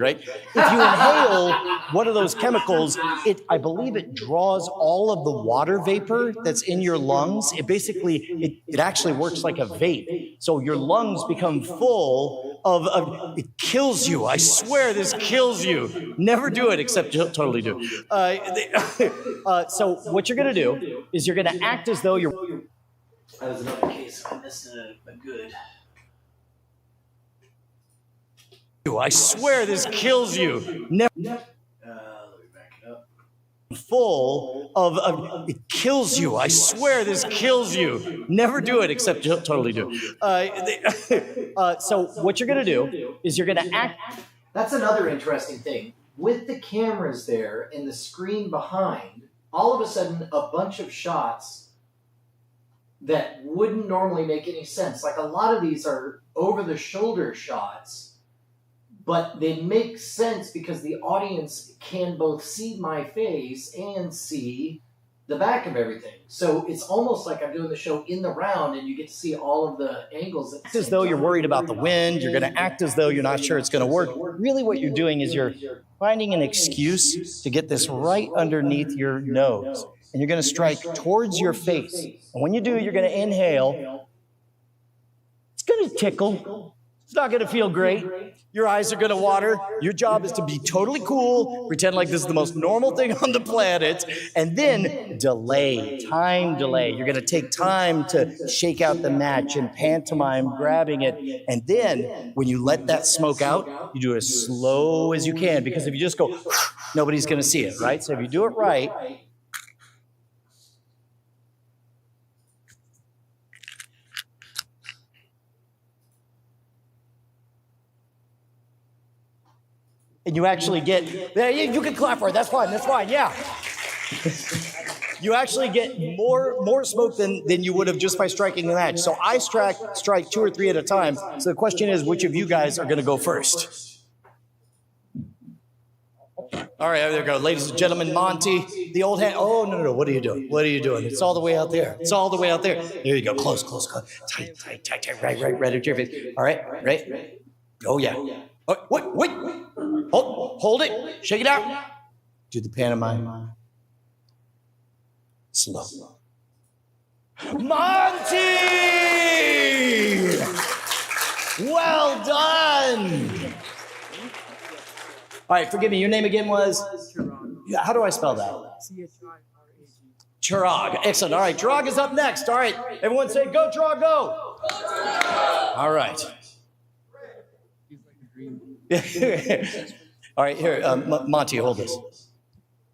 right? If you inhale one of those chemicals, I believe it draws all of the water vapor that's in your lungs. It actually works like a vape. So your lungs become full of it kills you. I swear this kills you. Never do it, except totally do. So what you're going to do is you're going to act as though you're... That was another case. I missed a good. I swear this kills you. Never. Let me back it up. Full of it kills you. I swear this kills you. Never do it, except totally do. So what you're gonna do is you're gonna act. That's another interesting thing. With the cameras there and the screen behind, all of a sudden a bunch of shots that wouldn't normally make any sense. Like, a lot of these are over-the-shoulder shots, but they make sense because the audience can both see my face and see the back of everything. So it's almost like I'm doing the show in the round, and you get to see all of the angles. Act as though you're worried about the wind. You're going to act as though you're not sure it's going to work. Really what you're doing is you're finding an excuse to get this right underneath your nose. And you're going to strike towards your face. And when you do, you're going to inhale. It's going to tickle. It's not going to feel great. Your eyes are going to water. Your job is to be totally cool, pretend like this is the most normal thing on the planet, and then delay, time delay. You're going to take time to shake out the match and pantomime grabbing it. And then when you let that smoke out, you do it as slow as you can, because if you just go, nobody's going to see it, right? So if you do it right, and you actually get, you can clap for it, that's fine, yeah. You actually get more smoke than you would have just by striking the match. So I strike 2 or 3 at a time. So the question is, which of you guys are going to go first? All right, there we go. Ladies and gentlemen, Monty, the old hand. Oh, no, what are you doing? What are you doing? It's all the way out there. It's all the way out there. There you go, close. Tight, right at your face. All right. Oh, yeah. Oh, wait. Hold it. Shake it out. Do the pantomime. Slow. Monty! Well done. All right, forgive me. Your name again was? How do I spell that? Chirag. Excellent. All right, Chirag is up next. All right, everyone say, go, Chirag, go. All right. All right, here, Monty, hold this.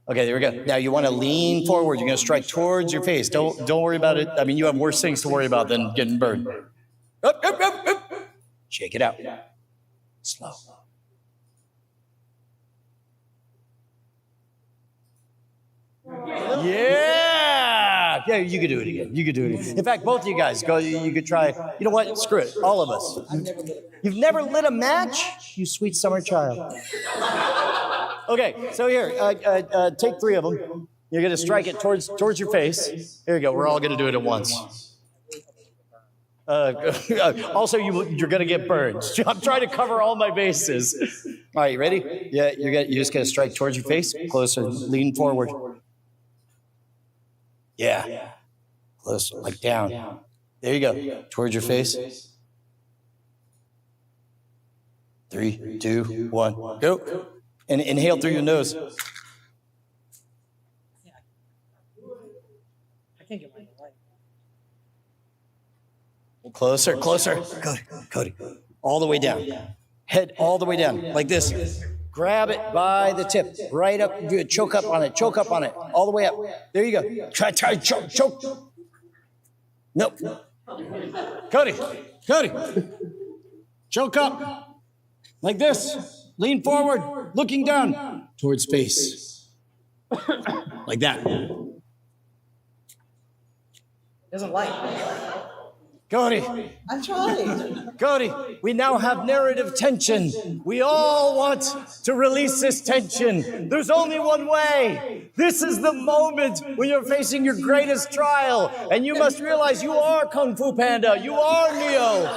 Okay, there we go. Now you want to lean forward. You're going to strike towards your face. Don't worry about it. I mean, you have worse things to worry about than getting burned. Up. Shake it out. Slow. Yeah, you could do it again. In fact, both of you guys, go. You could try. You know what? Screw it. All of us. You've never lit a match? You sweet summer child. Okay, so here, take 3 of them. You're going to strike it towards your face. Here you go. We're all going to do it at once. Also, you're going to get burned. I'm trying to cover all my bases. All right, you ready? Yeah, you're just going to strike towards your face. Closer. Lean forward. Yeah. Closer, like down. There you go. Towards your face. 3, 2, 1, go. And inhale through your nose. I can't get my light. Closer. Cody. All the way down. Head all the way down, like this. Grab it by the tip, right up, choke up on it, all the way up. There you go. Try, choke. Nope. Cody. Choke up, like this. Lean forward, looking down, towards space. Like that. Doesn't like. Cody. I'm trying. Cody, we now have narrative tension. We all want to release this tension. There's only one way. This is the moment when you're facing your greatest trial, and you must realize you are Kung Fu Panda. You are Neo.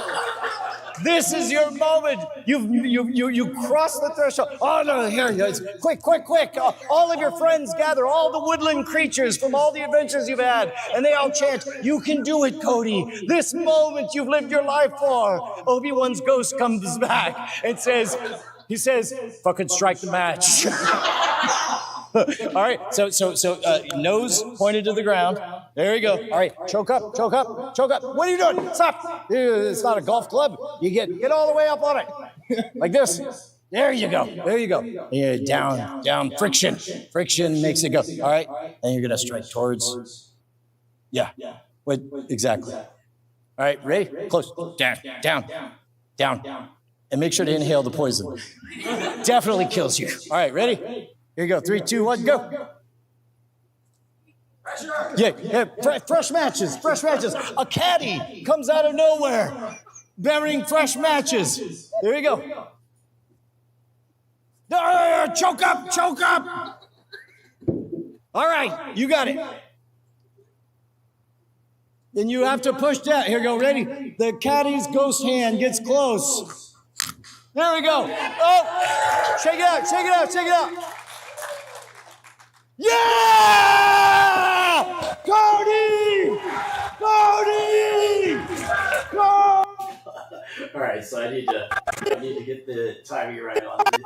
This is your moment. You cross the threshold. Oh no, here it is. Quick. All of your friends gather, all the woodland creatures from all the adventures you've had, and they all chant, "You can do it, Cody. This moment you've lived your life for." Obi-Wan's ghost comes back and says, fucking strike the match. All right, so nose pointed to the ground. There you go. All right, choke up. What are you doing? Stop. It's not a golf club. You get all the way up on it. Like this. There you go. Yeah, down. Friction makes it go. All right, and you're going to strike towards. Yeah. Wait, exactly. All right, ready? Close. Down. And make sure to inhale the poison. Definitely kills you. All right, ready? Here you go. 3, 2, 1, go. Yeah. Fresh matches. A caddy comes out of nowhere, bearing fresh matches. There you go. Choke up. All right, you got it. Then you have to push down. Here you go. Ready? The caddy's ghost hand gets close. There we go. Oh, shake it out. Yeah! Cody! Go! All right, so I need to get the timing right on it.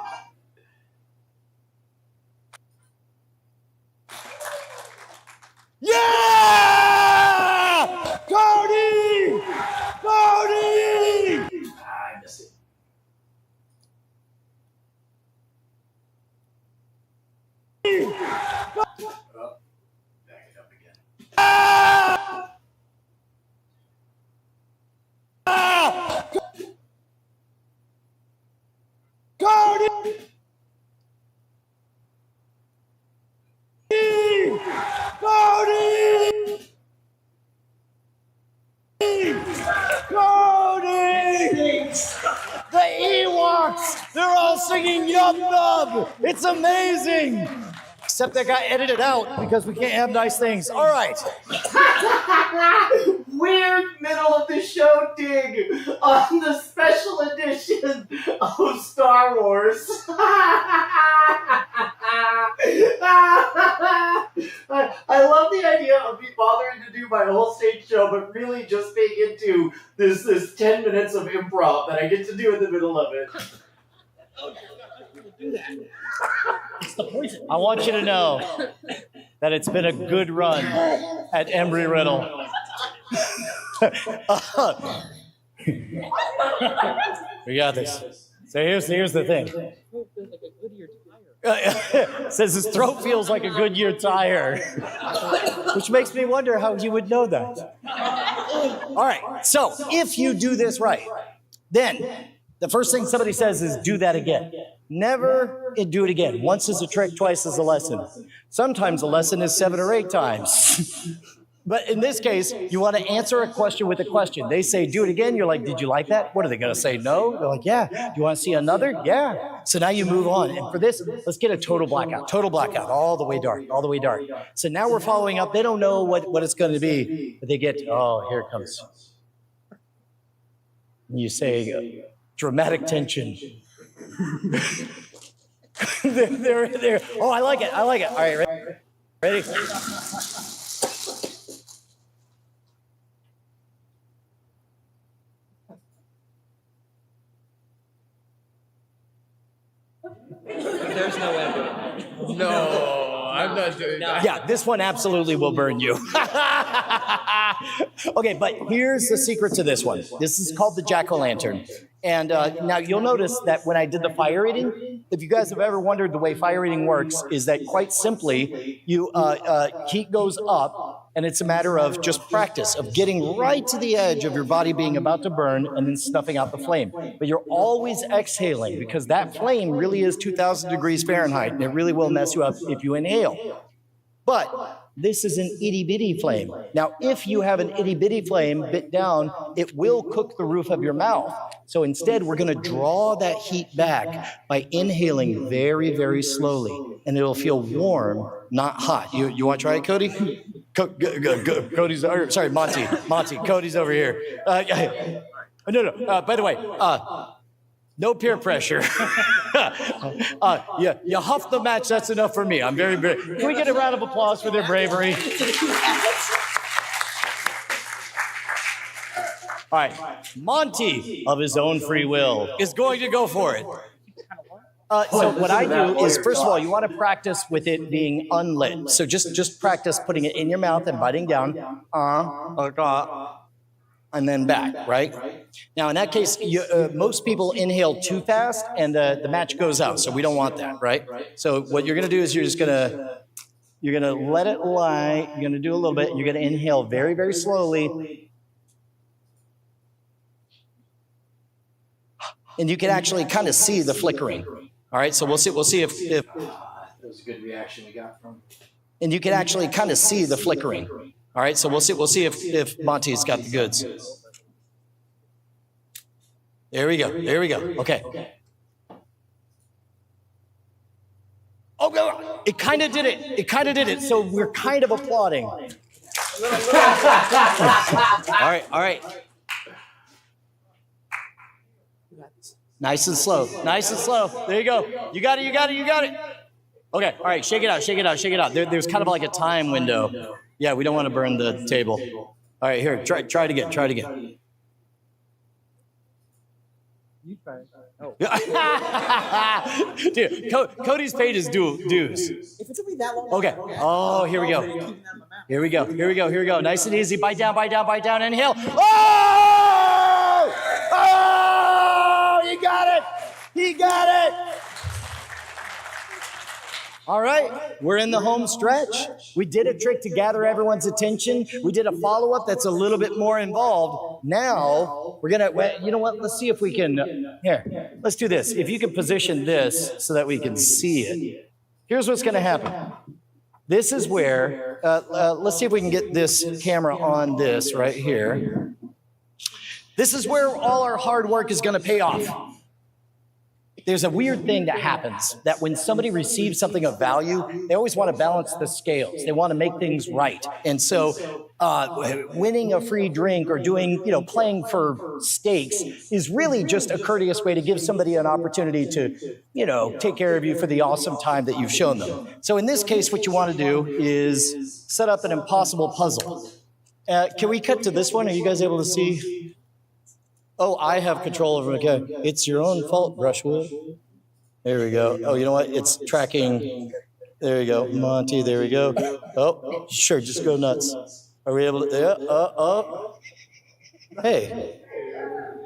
Yeah! Cody! Cody! I missed it. Oh, back it up again. Cody! Cody! Cody! The Ewoks! They're all singing Yum Nub! It's amazing! Except that got edited out because we can't have nice things. All right. Weird middle of the show dig on the special edition of Star Wars. I love the idea of me bothering to do my whole stage show, but really just being into this 10 minutes of improv that I get to do in the middle of it. It's the poison. I want you to know that it's been a good run at Embry Riddle. We got this. So here's the thing. Says his throat feels like a Goodyear tire, which makes me wonder how you would know that. All right, so if you do this right, then the first thing somebody says is do that again. Never do it again. Once is a trick, twice is a lesson. Sometimes a lesson is 7 or 8 times. But in this case, you want to answer a question with a question. They say, do it again. You're like, did you like that? What are they going to say? No? They're like, yeah. Do you want to see another? Yeah. So now you move on. And for this, let's get a total blackout, all the way dark, all the way dark. So now we're following up. They don't know what it's going to be, but they get, oh, here it comes. You say, dramatic tension. There. Oh, I like it. All right, ready? There's no way I'm doing that. No, I'm not doing that. Yeah, this one absolutely will burn you. Okay, but here's the secret to this one. This is called the jack-o'-lantern. And now you'll notice that when I did the fire eating, if you guys have ever wondered the way fire eating works, is that quite simply, you heat goes up, and it's a matter of just practice, of getting right to the edge of your body being about to burn and then snuffing out the flame. But you're always exhaling because that flame really is 2,000 degrees Fahrenheit, and it really will mess you up if you inhale. But this is an itty-bitty flame. Now, if you have an itty-bitty flame bit down, it will cook the roof of your mouth. So instead, we're going to draw that heat back by inhaling very, very slowly, and it'll feel warm, not hot. You want to try it, Cody? Cody's, sorry, Monty, Cody's over here. No, by the way, no peer pressure. You huff the match, that's enough for me. I'm very brave. Can we get a round of applause for their bravery? All right, Monty, of his own free will, is going to go for it. So what I do is, first of all, you want to practice with it being unlit. So just practice putting it in your mouth and biting down, and then back, right? Now, in that case, most people inhale too fast, and the match goes out. So we don't want that, right? So what you're going to do is you're going to let it lie. You're going to do a little bit. You're going to inhale very, very slowly. And you can actually kind of see the flickering. All right, so we'll see if that was a good reaction we got from. And you can actually kind of see the flickering. All right, so we'll see if Monty's got the goods. There we go. Okay. Oh, God, it kind of did it. So we're kind of applauding. All right. Nice and slow. There you go. You got it. Okay, all right, shake it out. There's kind of like a time window. Yeah, we don't want to burn the table. All right, here, try it again. You try. Oh. Dude, Cody's paid his dues. If it's gonna be that long. Okay. Oh, here we go. Here we go. Here we go. Here we go. Nice and easy. Bite down, bite down, bite down. Inhale. Oh! Oh! You got it. He got it. All right, we're in the home stretch. We did a trick to gather everyone's attention. We did a follow-up that's a little bit more involved. Now, we're gonna, you know what, let's see if we can, here, let's do this. If you can position this so that we can see it. Here's what's gonna happen. This is where, let's see if we can get this camera on this right here. This is where all our hard work is gonna pay off. There's a weird thing that happens that when somebody receives something of value, they always want to balance the scales. They want to make things right. And so winning a free drink or doing, playing for stakes is really just a courteous way to give somebody an opportunity to, take care of you for the awesome time that you've shown them. So in this case, what you want to do is set up an impossible puzzle. Can we cut to this one? Are you guys able to see? Oh, I have control over it. Okay. It's your own fault, Brushwood. There we go. Oh, you know what? It's tracking. There we go. Monty, there we go. Oh, sure. Just go nuts. Are we able to? Yeah. Hey.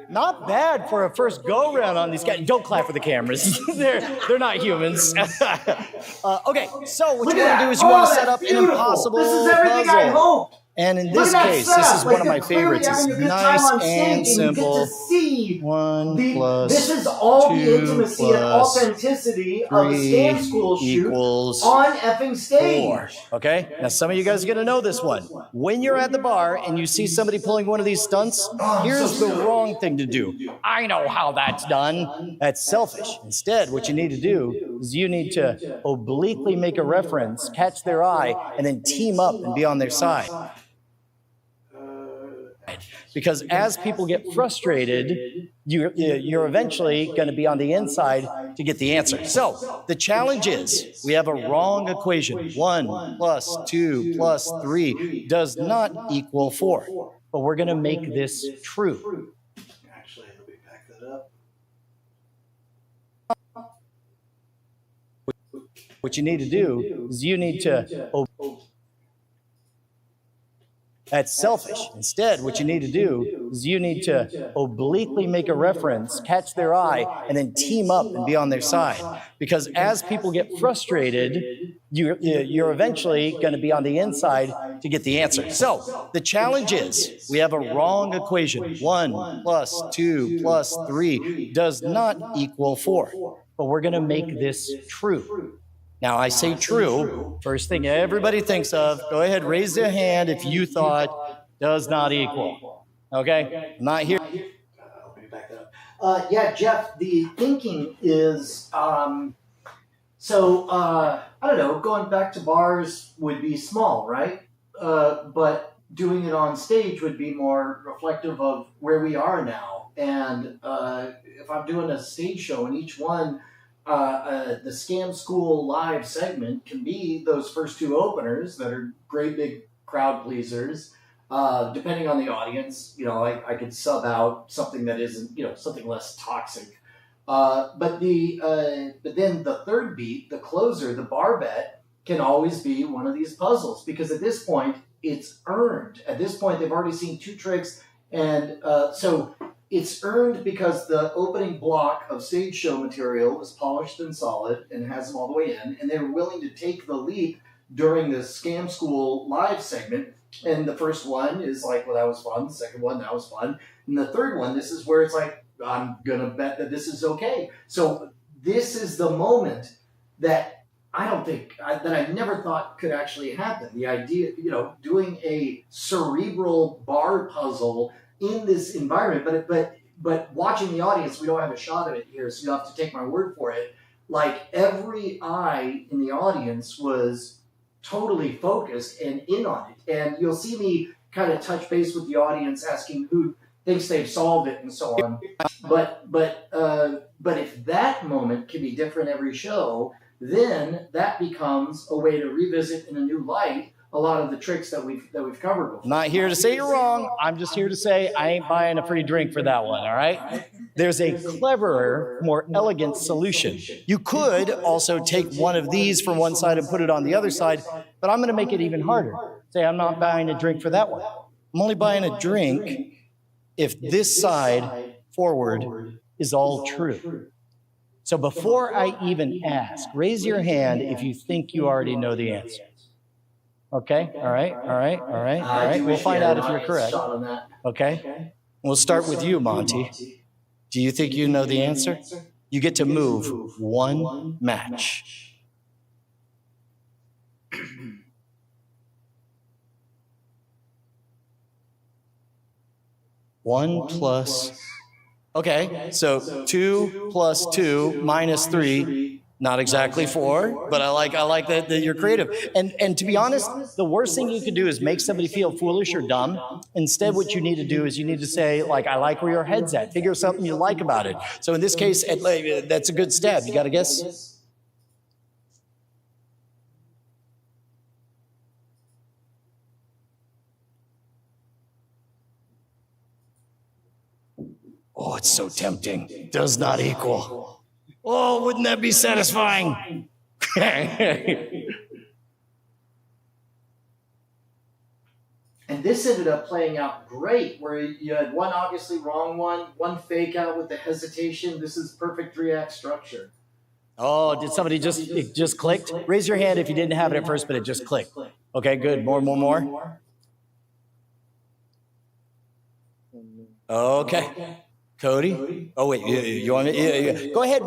Not bad for a first go-round on these guys. Don't clap for the cameras. They're not humans. Okay, so what you want to do is you want to set up an impossible This is everything I puzzle. hope. And in this case, this is one of my favorites. It's nice and simple. This is all the intimacy and authenticity of a scam school shoot on effing stage. 4. Okay? Now, some of you guys are going to know this one. When you're at the bar and you see somebody pulling one of these stunts, here's the wrong thing to do. I know how that's done. That's selfish. Instead, what you need to do is you need to obliquely make a reference, catch their eye, and then team up and be on their side. Because as people get frustrated, you're eventually going to be on the inside to get the answer. So the challenge is we have a wrong equation. 1 plus 2 plus 3 does not equal 4. But we're going to make this true. Actually, let me back that up. What you need to do is you need to... That's selfish. Instead, what you need to do is you need to obliquely make a reference, catch their eye, and then team up and be on their side. Because as people get frustrated, you're eventually going to be on the inside to get the answer. So the challenge is we have a wrong equation. 1 plus 2 plus 3 does not equal 4. But we're going to make this true. Now, I say true, first thing everybody thinks of, go ahead, raise their hand if you thought does not equal. Okay? I'm not here. Let me back that up. Yeah, Jeff, the thinking is, I don't know, going back to bars would be small, right? But doing it on stage would be more reflective of where we are now. And if I'm doing a stage show and each one, the Scam School live segment can be those first 2 openers that are great big crowd pleasers. Depending on the audience, I could sub out something that isn't, something less toxic. But then the third beat, the closer, the bar bet, can always be one of these puzzles because at this point it's earned. At this point they've already seen 2 tricks, and so it's earned because the opening block of stage show material is polished and solid and has them all the way in, and they're willing to take the leap during the Scam School live segment. And the first one is like, well, that was fun. The second one, that was fun. And the third one, this is where it's like, I'm going to bet that this is okay. So this is the moment that that I never thought could actually happen. The idea, doing a cerebral bar puzzle in this environment, but watching the audience, we don't have a shot of it here, so you have to take my word for it. Like every eye in the audience was totally focused and in on it. And you'll see me kind of touch base with the audience, asking who thinks they've solved it and so on. But if that moment can be different every show, then that becomes a way to revisit in a new light a lot of the tricks that we've covered before. I'm not here to say you're wrong. I'm just here to say I ain't buying a free drink for that one, all right? There's a cleverer, more elegant solution. You could also take one of these from one side and put it on the other side, but I'm going to make it even harder. Say I'm not buying a drink for that one. I'm only buying a drink if this side forward is all true. So before I even ask, raise your hand if you think you already know the answer. Okay, all right. We'll find out if you're correct. Okay, we'll start with you, Monty. Do you think you know the answer? You get to move one match. One plus. Okay, so 2 plus 2 minus 3. Not exactly 4, but I like that you're creative. And to be honest, the worst thing you could do is make somebody feel foolish or dumb. Instead, what you need to do is you need to say, like, I like where your head's at. Figure something you like about it. So in this case, that's a good stab. You got a guess? Oh, it's so tempting. Does not equal. Oh, wouldn't that be satisfying? And this ended up playing out great, where you had one obviously wrong one fake out with the hesitation. This is perfect 3-act structure. Oh, did somebody it just clicked? Raise your hand if you didn't have it at first, but it just clicked. Okay, good. More. Okay. Cody? Oh, wait, you want me? Go ahead,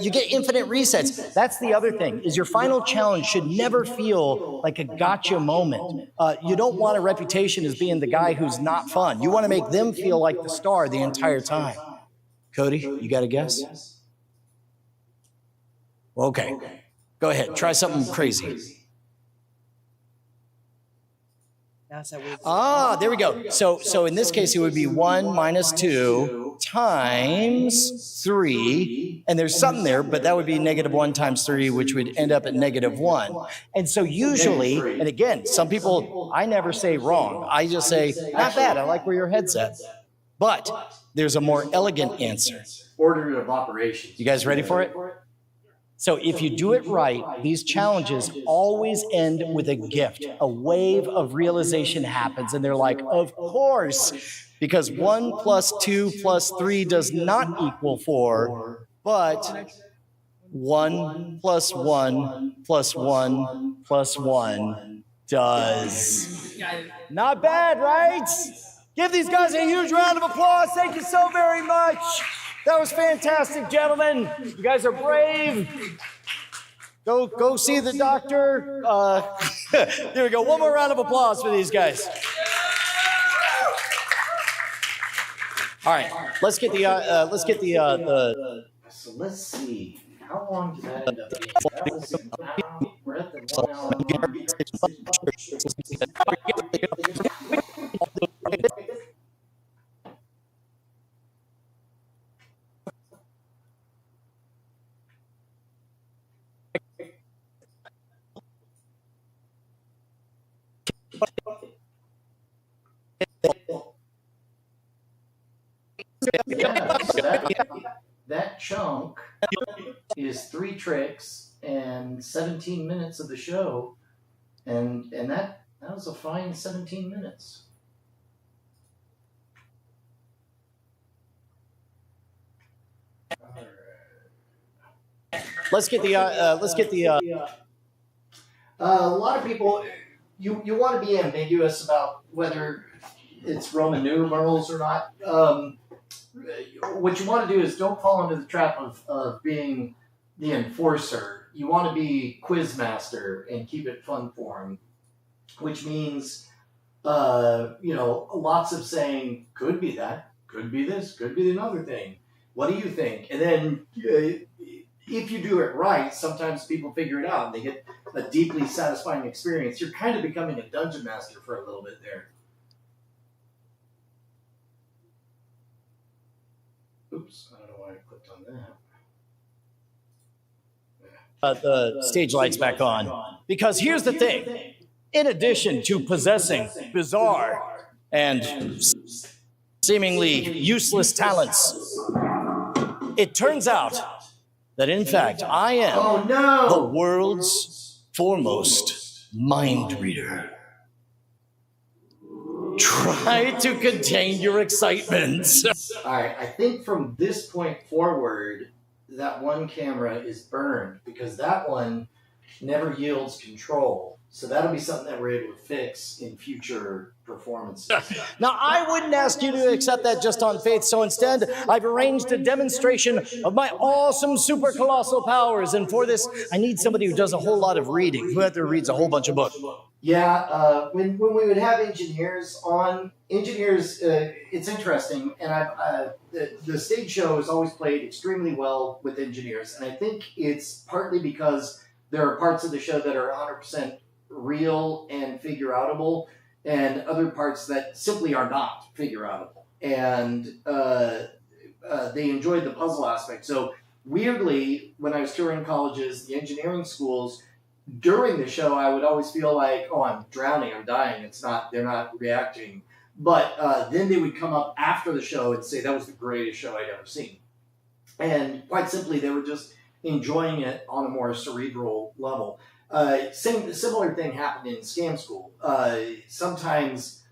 you get infinite resets. That's the other thing, is your final challenge should never feel like a gotcha moment. You don't want a reputation as being the guy who's not fun. You want to make them feel like the star the entire time. Cody, you got a guess? Okay, go ahead. Try something crazy. There we go. So in this case, it would be 1 minus 2 times 3, and there's something there, but that would be -1 times 3, which would end up at -1. And so usually, and again, some people, I never say wrong. I just say, not bad. I like where your head's at. But there's a more elegant answer. Order of operations. You guys ready for it? So if you do it right, these challenges always end with a gift. A wave of realization happens, and they're like, of course, because 1 plus 2 plus 3 does not equal 4, but 1 plus 1 plus 1 plus 1 does. Not bad, right? Give these guys a huge round of applause. Thank you so very much. That was fantastic, gentlemen. You guys are brave. Go see the doctor. Here we go. One more round of applause for these guys. All right, let's get the So let's see. How long did that end up being? We're at the 1 hour that chunk is 3 tricks and 17 minutes of the show, and that was a fine 17 minutes. let's get the a lot of people, you want to be ambiguous about whether it's Roman numerals or not. What you want to do is don't fall into the trap of being the enforcer. You want to be quizmaster and keep it fun for him, which means, lots of saying, could be that, could be this, could be another thing. What do you think? And then if you do it right, sometimes people figure it out and they get a deeply satisfying experience. You're kind of becoming a dungeon master for a little bit there. Oops, I don't know why I clicked on that. the stage lights back on. Because here's the thing. In addition to possessing bizarre and seemingly useless talents, it turns out that, in fact, I am the world's foremost mind reader. Try to contain your excitement. All right, I think from this point forward, that one camera is burned because that one never yields control. So that'll be something that we're able to fix in future performances. Now, I wouldn't ask you to accept that just on faith, so instead, I've arranged a demonstration of my awesome super colossal powers, and for this, I need somebody who does a whole lot of reading, who out there reads a whole bunch of books. Yeah, when we would have engineers on, it's interesting, and the stage show has always played extremely well with engineers, and I think it's partly because there are parts of the show that are 100% real and figure-outable, and other parts that simply are not figure-outable, and they enjoyed the puzzle aspect. So weirdly, when I was touring colleges, the engineering schools, during the show, I would always feel like, oh, I'm drowning, I'm dying. They're not reacting. But then they would come up after the show and say that was the greatest show I'd ever seen. And quite simply, they were just enjoying it on a more cerebral level. Similar thing happened in Scam School. Sometimes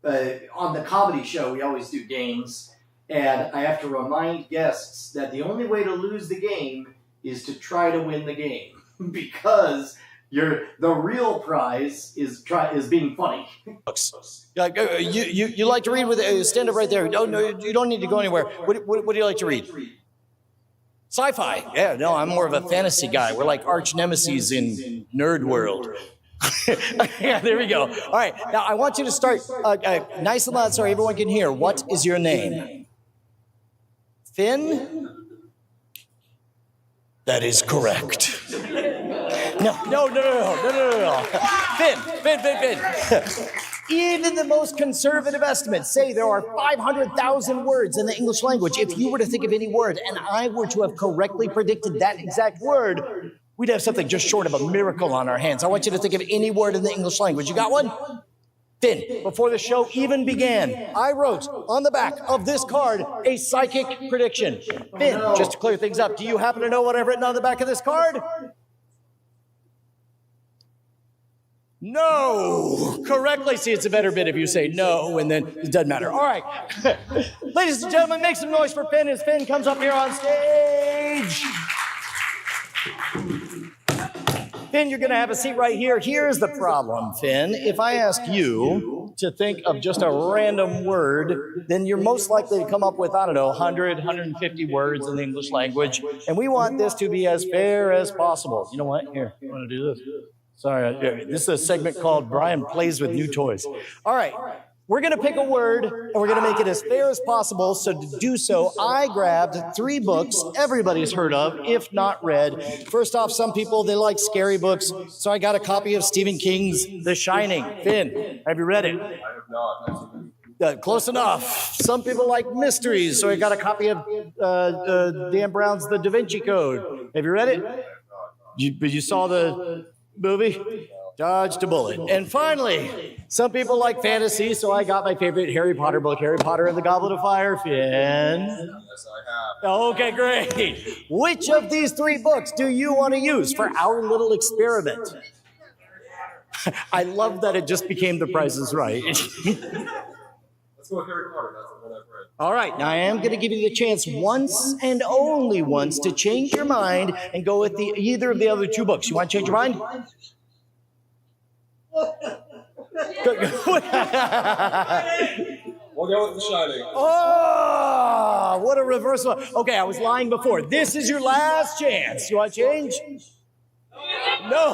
on the comedy show, we always do games, and I have to remind guests that the only way to lose the game is to try to win the game. Because the real prize is being funny. You like to read with stand up right there. No, you don't need to go anywhere. What do you like to read? Sci-fi. Yeah, no, I'm more of a fantasy guy. We're like arch nemesis in Nerd World. Yeah, there we go. All right, now I want you to start nice and loud so everyone can hear. What is your name? Finn? That is correct. No. Finn. Even the most conservative estimates say there are 500,000 words in the English language. If you were to think of any word and I were to have correctly predicted that exact word, we'd have something just short of a miracle on our hands. I want you to think of any word in the English language. You got one? Finn, before the show even began, I wrote on the back of this card a psychic prediction. Finn, just to clear things up, do you happen to know what I've written on the back of this card? No, correctly. See, it's a better bit if you say no, and then it doesn't matter. All right, ladies and gentlemen, make some noise for Finn as Finn comes up here on stage. Finn, you're going to have a seat right here. Here's the problem, Finn. If I ask you to think of just a random word, then you're most likely to come up with, 100, 150 words in the English language. And we want this to be as fair as possible. You know what? Here, you want to do this? Sorry, this is a segment called Brian Plays with New Toys. All right, we're going to pick a word, and we're going to make it as fair as possible. So to do so, I grabbed 3 books everybody's heard of, if not read. First off, some people, they like scary books, so I got a copy of Stephen King's The Shining. Finn, have you read it? I have not. Close enough. Some people like mysteries, so I got a copy of Dan Brown's The Da Vinci Code. Have you read it? You saw the movie? Dodged a bullet. And finally, some people like fantasy, so I got my favorite Harry Potter book, Harry Potter and the Goblet of Fire. Finn? Yes, I have. Okay, great. Which of these 3 books do you want to use for our little experiment? I love that it just became The Price is Right. Let's go with Harry Potter. That's what I've read. All right, now I am going to give you the chance once and only once to change your mind and go with either of the other 2 books. You want to change your mind? We'll go with The Shining. Oh, what a reversal. Okay, I was lying before. This is your last chance. You want to change? No.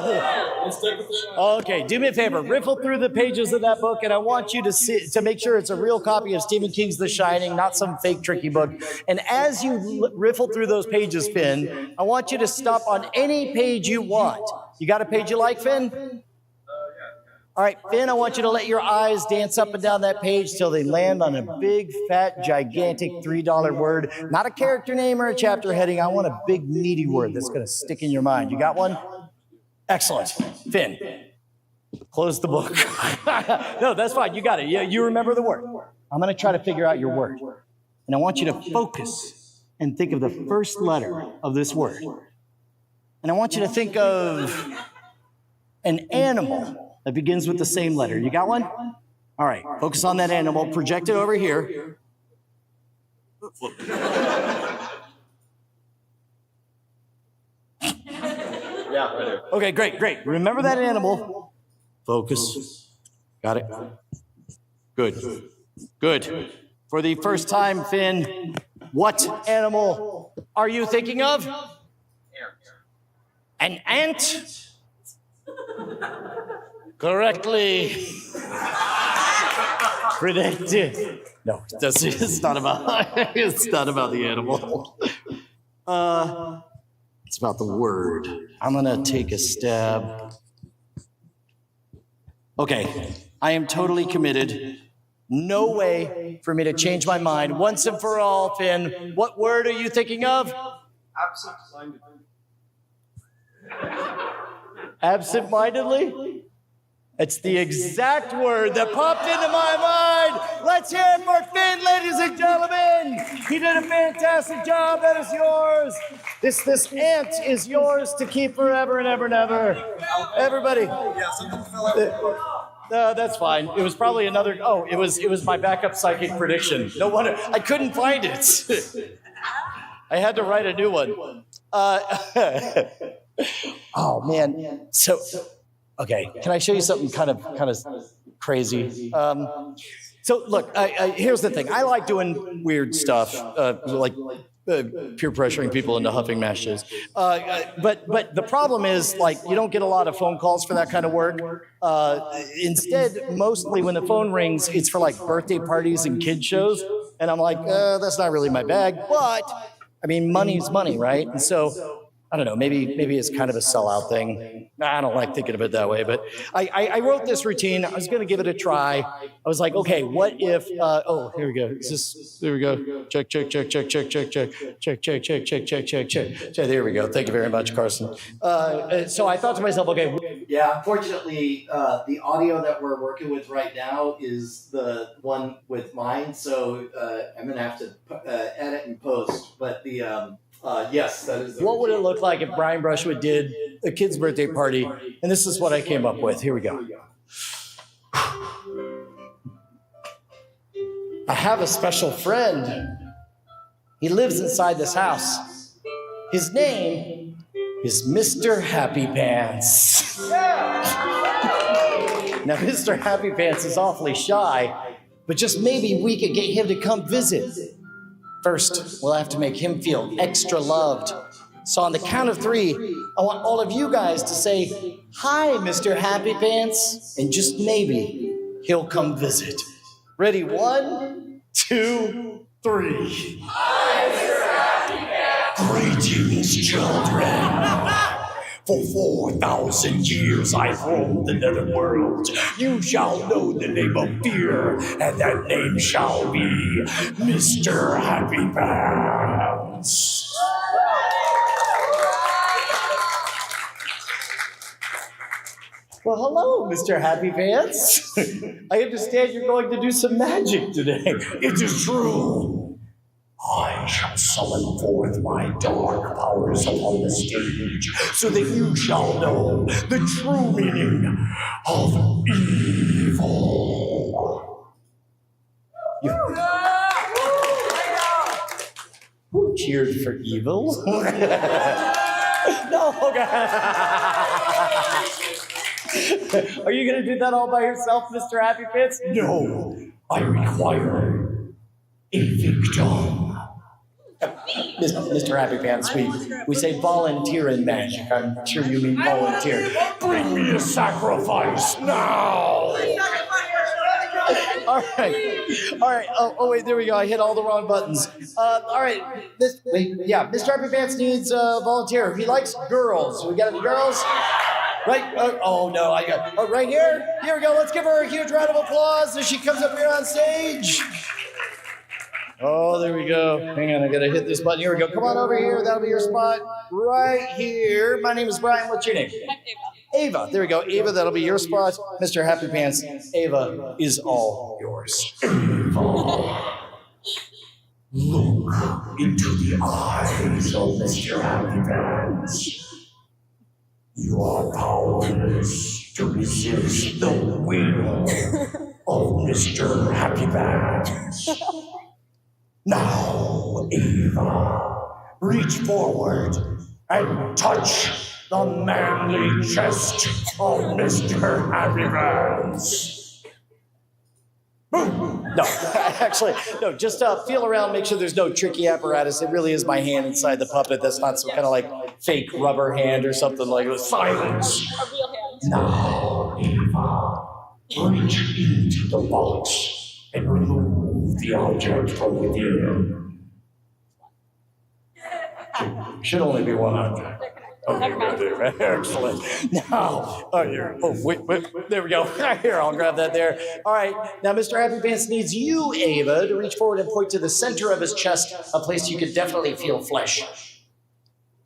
Let's stick with The Shining. Okay, do me a favor. Riffle through the pages of that book, and I want you to make sure it's a real copy of Stephen King's The Shining, not some fake tricky book. And as you riffle through those pages, Finn, I want you to stop on any page you want. You got a page you like, Finn? All right, Finn, I want you to let your eyes dance up and down that page till they land on a big, fat, gigantic $3 word. Not a character name or a chapter heading. I want a big, meaty word that's going to stick in your mind. You got one? Excellent. Finn. Close the book. No, that's fine. You got it. You remember the word. I'm going to try to figure out your word. And I want you to focus and think of the first letter of this word. And I want you to think of an animal that begins with the same letter. You got one? All right. Focus on that animal. Project it over here. Yeah, right there. Okay, great. Remember that animal. Focus. Got it? Good. For the first time, Finn, what animal are you thinking of? An ant? Correctly predicted. No, it's not about the animal. It's about the word. I'm gonna take a stab. Okay, I am totally committed. No way for me to change my mind once and for all, Finn. What word are you thinking of? Absent-mindedly. Absent-mindedly? It's the exact word that popped into my mind. Let's hear it for Finn, ladies and gentlemen. He did a fantastic job. That is yours. This ant is yours to keep forever and ever and ever. Everybody. Yeah, something fell out. That's fine. It was probably another. Oh, it was my backup psychic prediction. No wonder I couldn't find it. I had to write a new one. Oh man. So, okay. Can I show you something kind of crazy? So look, here's the thing. I like doing weird stuff, like peer pressuring people into huffing mashes. But the problem is, like, you don't get a lot of phone calls for that kind of work. Instead, mostly when the phone rings, it's for like birthday parties and kid shows. And I'm like, that's not really my bag. But I mean, money's money, right? And so I don't know, maybe it's kind of a sellout thing. I don't like thinking of it that way, but I wrote this routine. I was going to give it a try. I was like, okay, what if, here we go. There we go. Check. There we go. Thank you very much, Carson. So I thought to myself, okay. Yeah, unfortunately, the audio that we're working with right now is the one with mine, so I'm going to have to edit and post. But yes, that is. What would it look like if Brian Brushwood did a kid's birthday party? And this is what I came up with. Here we go. I have a special friend. He lives inside this house. His name is Mr. Happy Pants. Now, Mr. Happy Pants is awfully shy, but just maybe we could get him to come visit. First, we'll have to make him feel extra loved. So on the count of 3, I want all of you guys to say, "Hi, Mr. Happy Pants," and just maybe he'll come visit. Ready? 1, 2, 3. Hi, Mr. Happy Pants. Greetings, children. For 4,000 years I've roamed the netherworld. You shall know the name of fear, and that name shall be Mr. Happy Pants. Well, hello, Mr. Happy Pants. I understand you're going to do some magic today. It is true. I shall summon forth my dark powers upon the stage so that you shall know the true meaning of evil. Who cheered for evil? No, okay. Are you going to do that all by yourself, Mr. Happy Pants? No, I require a victim. Mr. Happy Pants, we say volunteer in magic. I'm sure you mean volunteer. Bring me a sacrifice now! All right. Oh, wait, there we go. I hit all the wrong buttons. All right. Mr. Happy Pants needs a volunteer. He likes girls. We got any girls? Right? No, I got right here. Here we go. Let's give her a huge round of applause as she comes up here on stage. Oh, there we go. Hang on, I gotta hit this button. Here we go. Come on over here. That'll be your spot right here. My name is Brian. What's your name? Ava. There we go. Ava, that'll be your spot. Mr. Happy Pants, Ava is all yours. Look into the eyes of Mr. Happy Pants. You are powerless to resist the will of Mr. Happy Pants. Now, Ava, reach forward and touch the manly chest of Mr. Happy Pants. No, actually, no, just feel around, make sure there's no tricky apparatus. It really is my hand inside the puppet. That's not some kind of like fake rubber hand or something like that. Silence. A real hand. Now, Ava, reach into the box and remove the object from within. Should only be one object. Okay, good. Excellent. Now, wait, there we go. Here, I'll grab that there. All right, now Mr. Happy Pants needs you, Ava, to reach forward and point to the center of his chest, a place you could definitely feel flesh.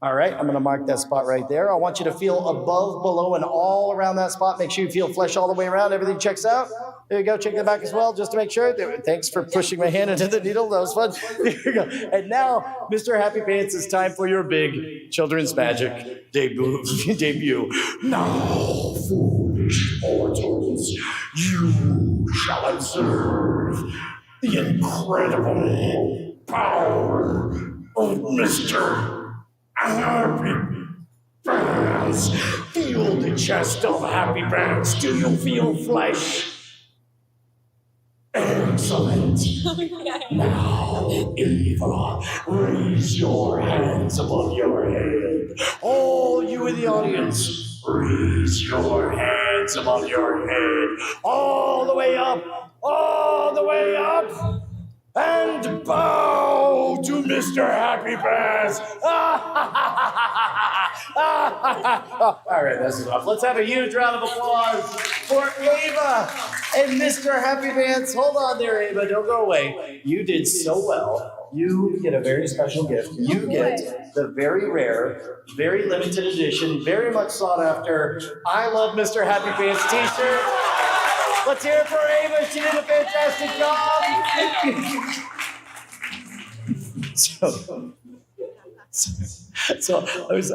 All right, I'm gonna mark that spot right there. I want you to feel above, below, and all around that spot. Make sure you feel flesh all the way around. Everything checks out. There you go, check the back as well, just to make sure. Thanks for pushing my hand into the needle, that was fun. There you go. And now, Mr. Happy Pants, it's time for your big children's magic debut. Now, foolish mortals, you shall observe the incredible power of Mr. Happy Pants. Feel the chest of Happy Pants. Do you feel flesh? Excellent. Now, Eva, raise your hands above your head. All you in the audience, raise your hands above your head. All the way up, and bow to Mr. Happy Pants. All right, that's enough. Let's have a huge round of applause for Ava and Mr. Happy Pants. Hold on there, Ava. Don't go away. You did so well. You get a very special gift. You get the very rare, very limited edition, very much sought after I Love Mr. Happy Pants t-shirt. Let's hear it for Ava. She did a fantastic job. So I was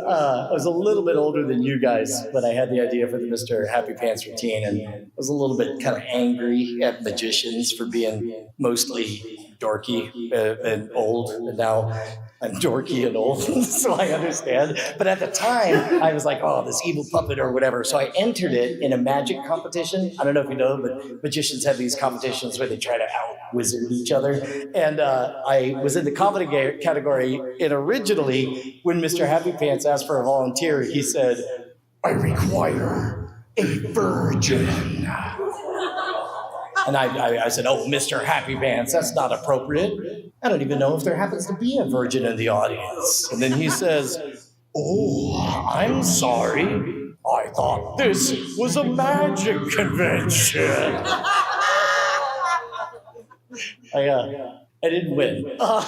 a little bit older than you guys when I had the idea for the Mr. Happy Pants routine, and I was a little bit kind of angry at magicians for being mostly dorky and old, and now I'm dorky and old, so I understand. But at the time, I was like, oh, this evil puppet or whatever. So I entered it in a magic competition. I don't know if you know, but magicians have these competitions where they try to out-wizard each other. And I was in the comedy category, and originally, when Mr. Happy Pants asked for a volunteer, he said, I require a virgin. and I said, oh, Mr. Happy Pants, that's not appropriate. I don't even know if there happens to be a virgin in the audience. And then he says, oh, I'm sorry. I thought this was a magic convention. I didn't win. All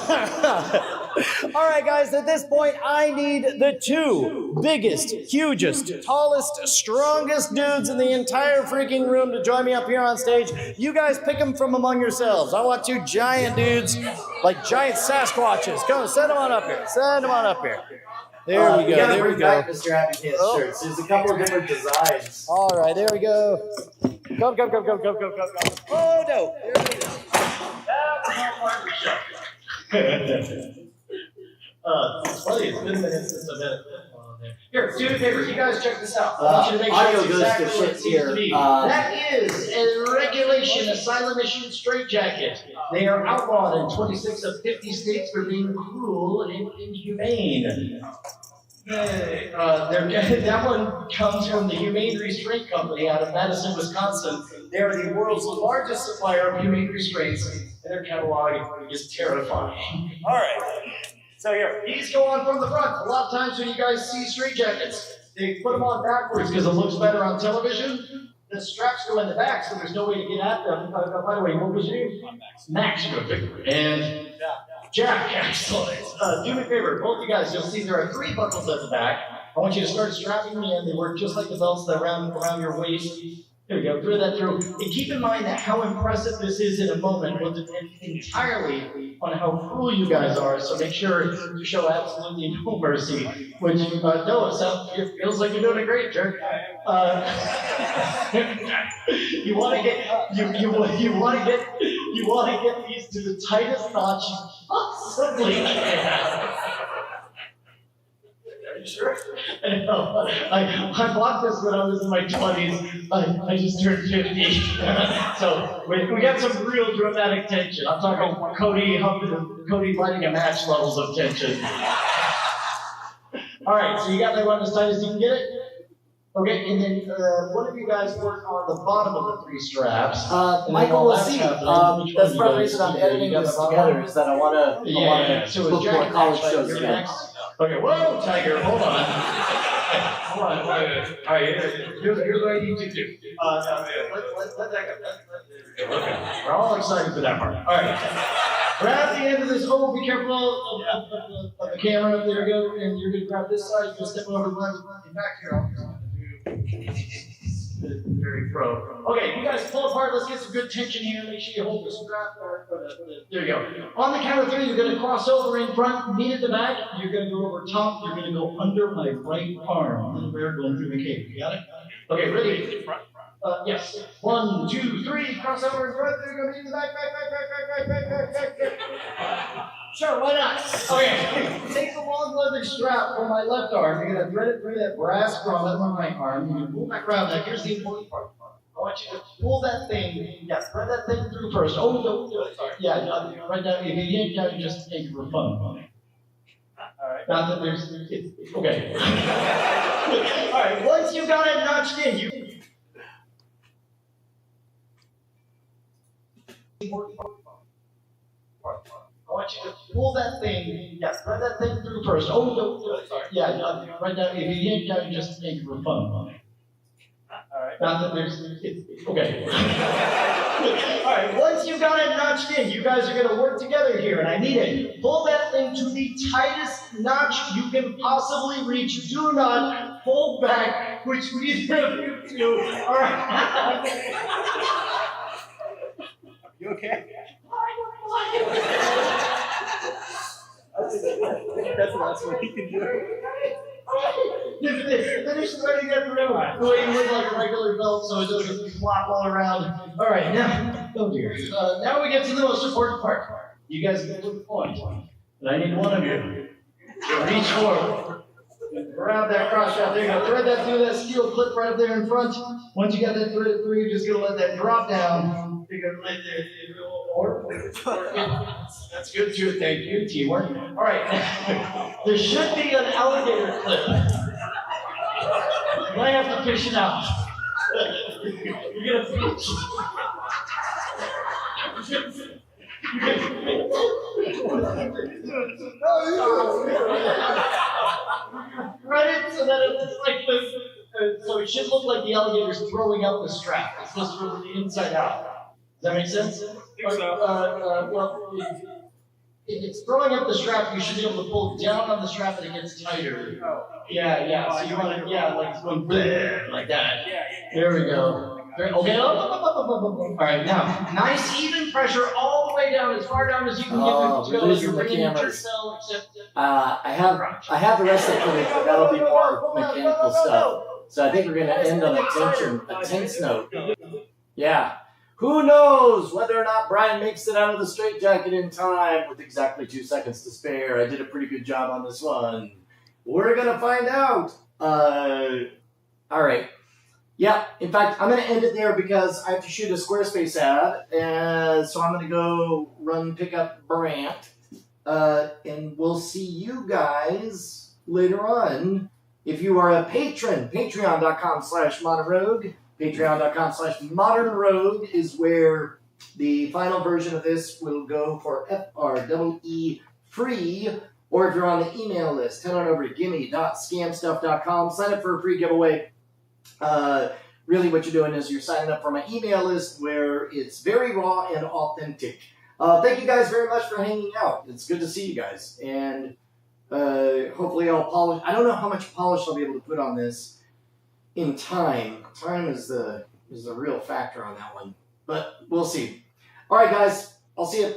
right, guys, at this point, I need the two biggest, hugest, tallest, strongest dudes in the entire freaking room to join me up here on stage. You guys pick them from among yourselves. I want two giant dudes, like giant Sasquatches. Come, send them on up here. Send them on up here. There we go. There we go. Mr. Happy Pants shirts. There's a couple of different designs. All right, there we go. Go. Oh, no. There we go. It's funny, it's been minutes since I've been here, do me a favor, you guys check this out. I want you to make sure audio it's goes exactly to what it shit seems here. to be. That is a regulation asylum issued straitjacket. They are outlawed in 26 of 50 states for being cruel and inhumane. That one comes from the Humane Restraint Company out of Madison, Wisconsin. They are the world's largest supplier of humane restraints, and their catalog is terrifying. All right, so here, these go on from the front. A lot of times when you guys see straitjackets, they put them on backwards because it looks better on television. The straps go in the back, so there's no way to get at them. By the way, what was your name? Max. And Jack, excellent. Do me a favor, both you guys, you'll see there are 3 buckles at the back. I want you to start strapping them in. They work just like the belts that around your waist. There we go, throw that through. And keep in mind that how impressive this is in a moment will depend entirely on how cruel you guys are, so make sure you show absolutely no mercy. Which, no, it feels like you're doing a great jerk. You want to get these to the tightest notch you possibly can. Are you sure? No, I bought this when I was in my 20s. I just turned 50. So we got some real dramatic tension. I'm talking Cody lighting a match levels of tension. All right, so you got that one as tight as you can get it? Okay, and then one of you guys work on the bottom of the 3 straps. Michael, we'll see. That's part of the reason I'm editing this together is that I want to book more college shows again. Okay, whoa, Tiger, hold on. Hold on. All right, here's what I need you to do. Let that go. Okay, we're all excited for that part. All right. Grab the end of this. Oh, be careful of the camera. There we go. And you're going to grab this side. You're going to step over the lens and back here. Very pro. Okay, you guys pull apart. Let's get some good tension here. Make sure you hold the strap. There you go. On the count of 3, you're going to cross over in front, meet at the back. You're going to go over top. You're going to go under my right arm. Little bear going through the cave. You got it? Okay, ready? Yes. 1, 2, 3. Cross over in front. There you go. Meet in the back. Sure, why not? Okay, take the long leather strap from my left arm. You're going to thread it through that brass grommet on my arm. You're going to pull back around that. Here's the important part. I want you to pull that thing. Yes, thread that thing through first. Oh, no. Sorry. Yeah, right down. If you yank down, you just take it for fun. All right. Not that there's. Okay. All right, once you got it notched in, you. I want you to pull that thing. Yes, thread that thing through first. Oh, no. Sorry. Yeah, right down. If you yank down, you just take it for fun. All right. Not that there's. Okay. All right. Once you got it notched in, you guys are going to work together here, and I need it. Pull that thing to the tightest notch you can possibly reach. Do not pull back, which neither of you do. All right. You okay? That's the last one he can do. Finish threading that through. The way you would like a regular belt so it doesn't flop all around. All right, now, oh dear. Now we get to the most important part. You guys get to the point. And I need one of you to reach forward. Grab that cross strap. There you go. Thread that through that steel clip right up there in front. Once you got that threaded through, you're just going to let that drop down. You're going to let that's good too. Thank you. Teamwork. All right. There should be an alligator clip. You might have to fish it out. You're going to Thread it so that it looks like this. So it should look like the alligator's throwing out the strap. It's supposed to go from the inside out. Does that make sense? Well, if it's throwing up the strap, you should be able to pull down on the strap and it gets tighter. Yeah. So you want to, like it's going like that. There we go. Okay. All right. Now, nice even pressure all the way down, as far down as you can get it to go. You're bringing it yourself. I have the rest of the footage, but that'll be more mechanical stuff. So I think we're going to end on a tense note. Yeah. Who knows whether or not Brian makes it out of the straitjacket in time with exactly 2 seconds to spare. I did a pretty good job on this one. We're going to find out. All right. Yeah, in fact, I'm going to end it there because I have to shoot a Squarespace ad. So I'm going to go pick up Brant. And we'll see you guys later on. If you are a patron, patreon.com/modernrogue. Patreon.com/modernrogue is where the final version of this will go for FREE free. Or if you're on the email list, head on over to gimme.scamstuff.com. Sign up for a free giveaway. Really what you're doing is you're signing up for my email list where it's very raw and authentic. Thank you guys very much for hanging out. It's good to see you guys. And Hopefully I'll polish. I don't know how much polish I'll be able to put on this in time. Time is the real factor on that one. But we'll see. All right, guys. I'll see you.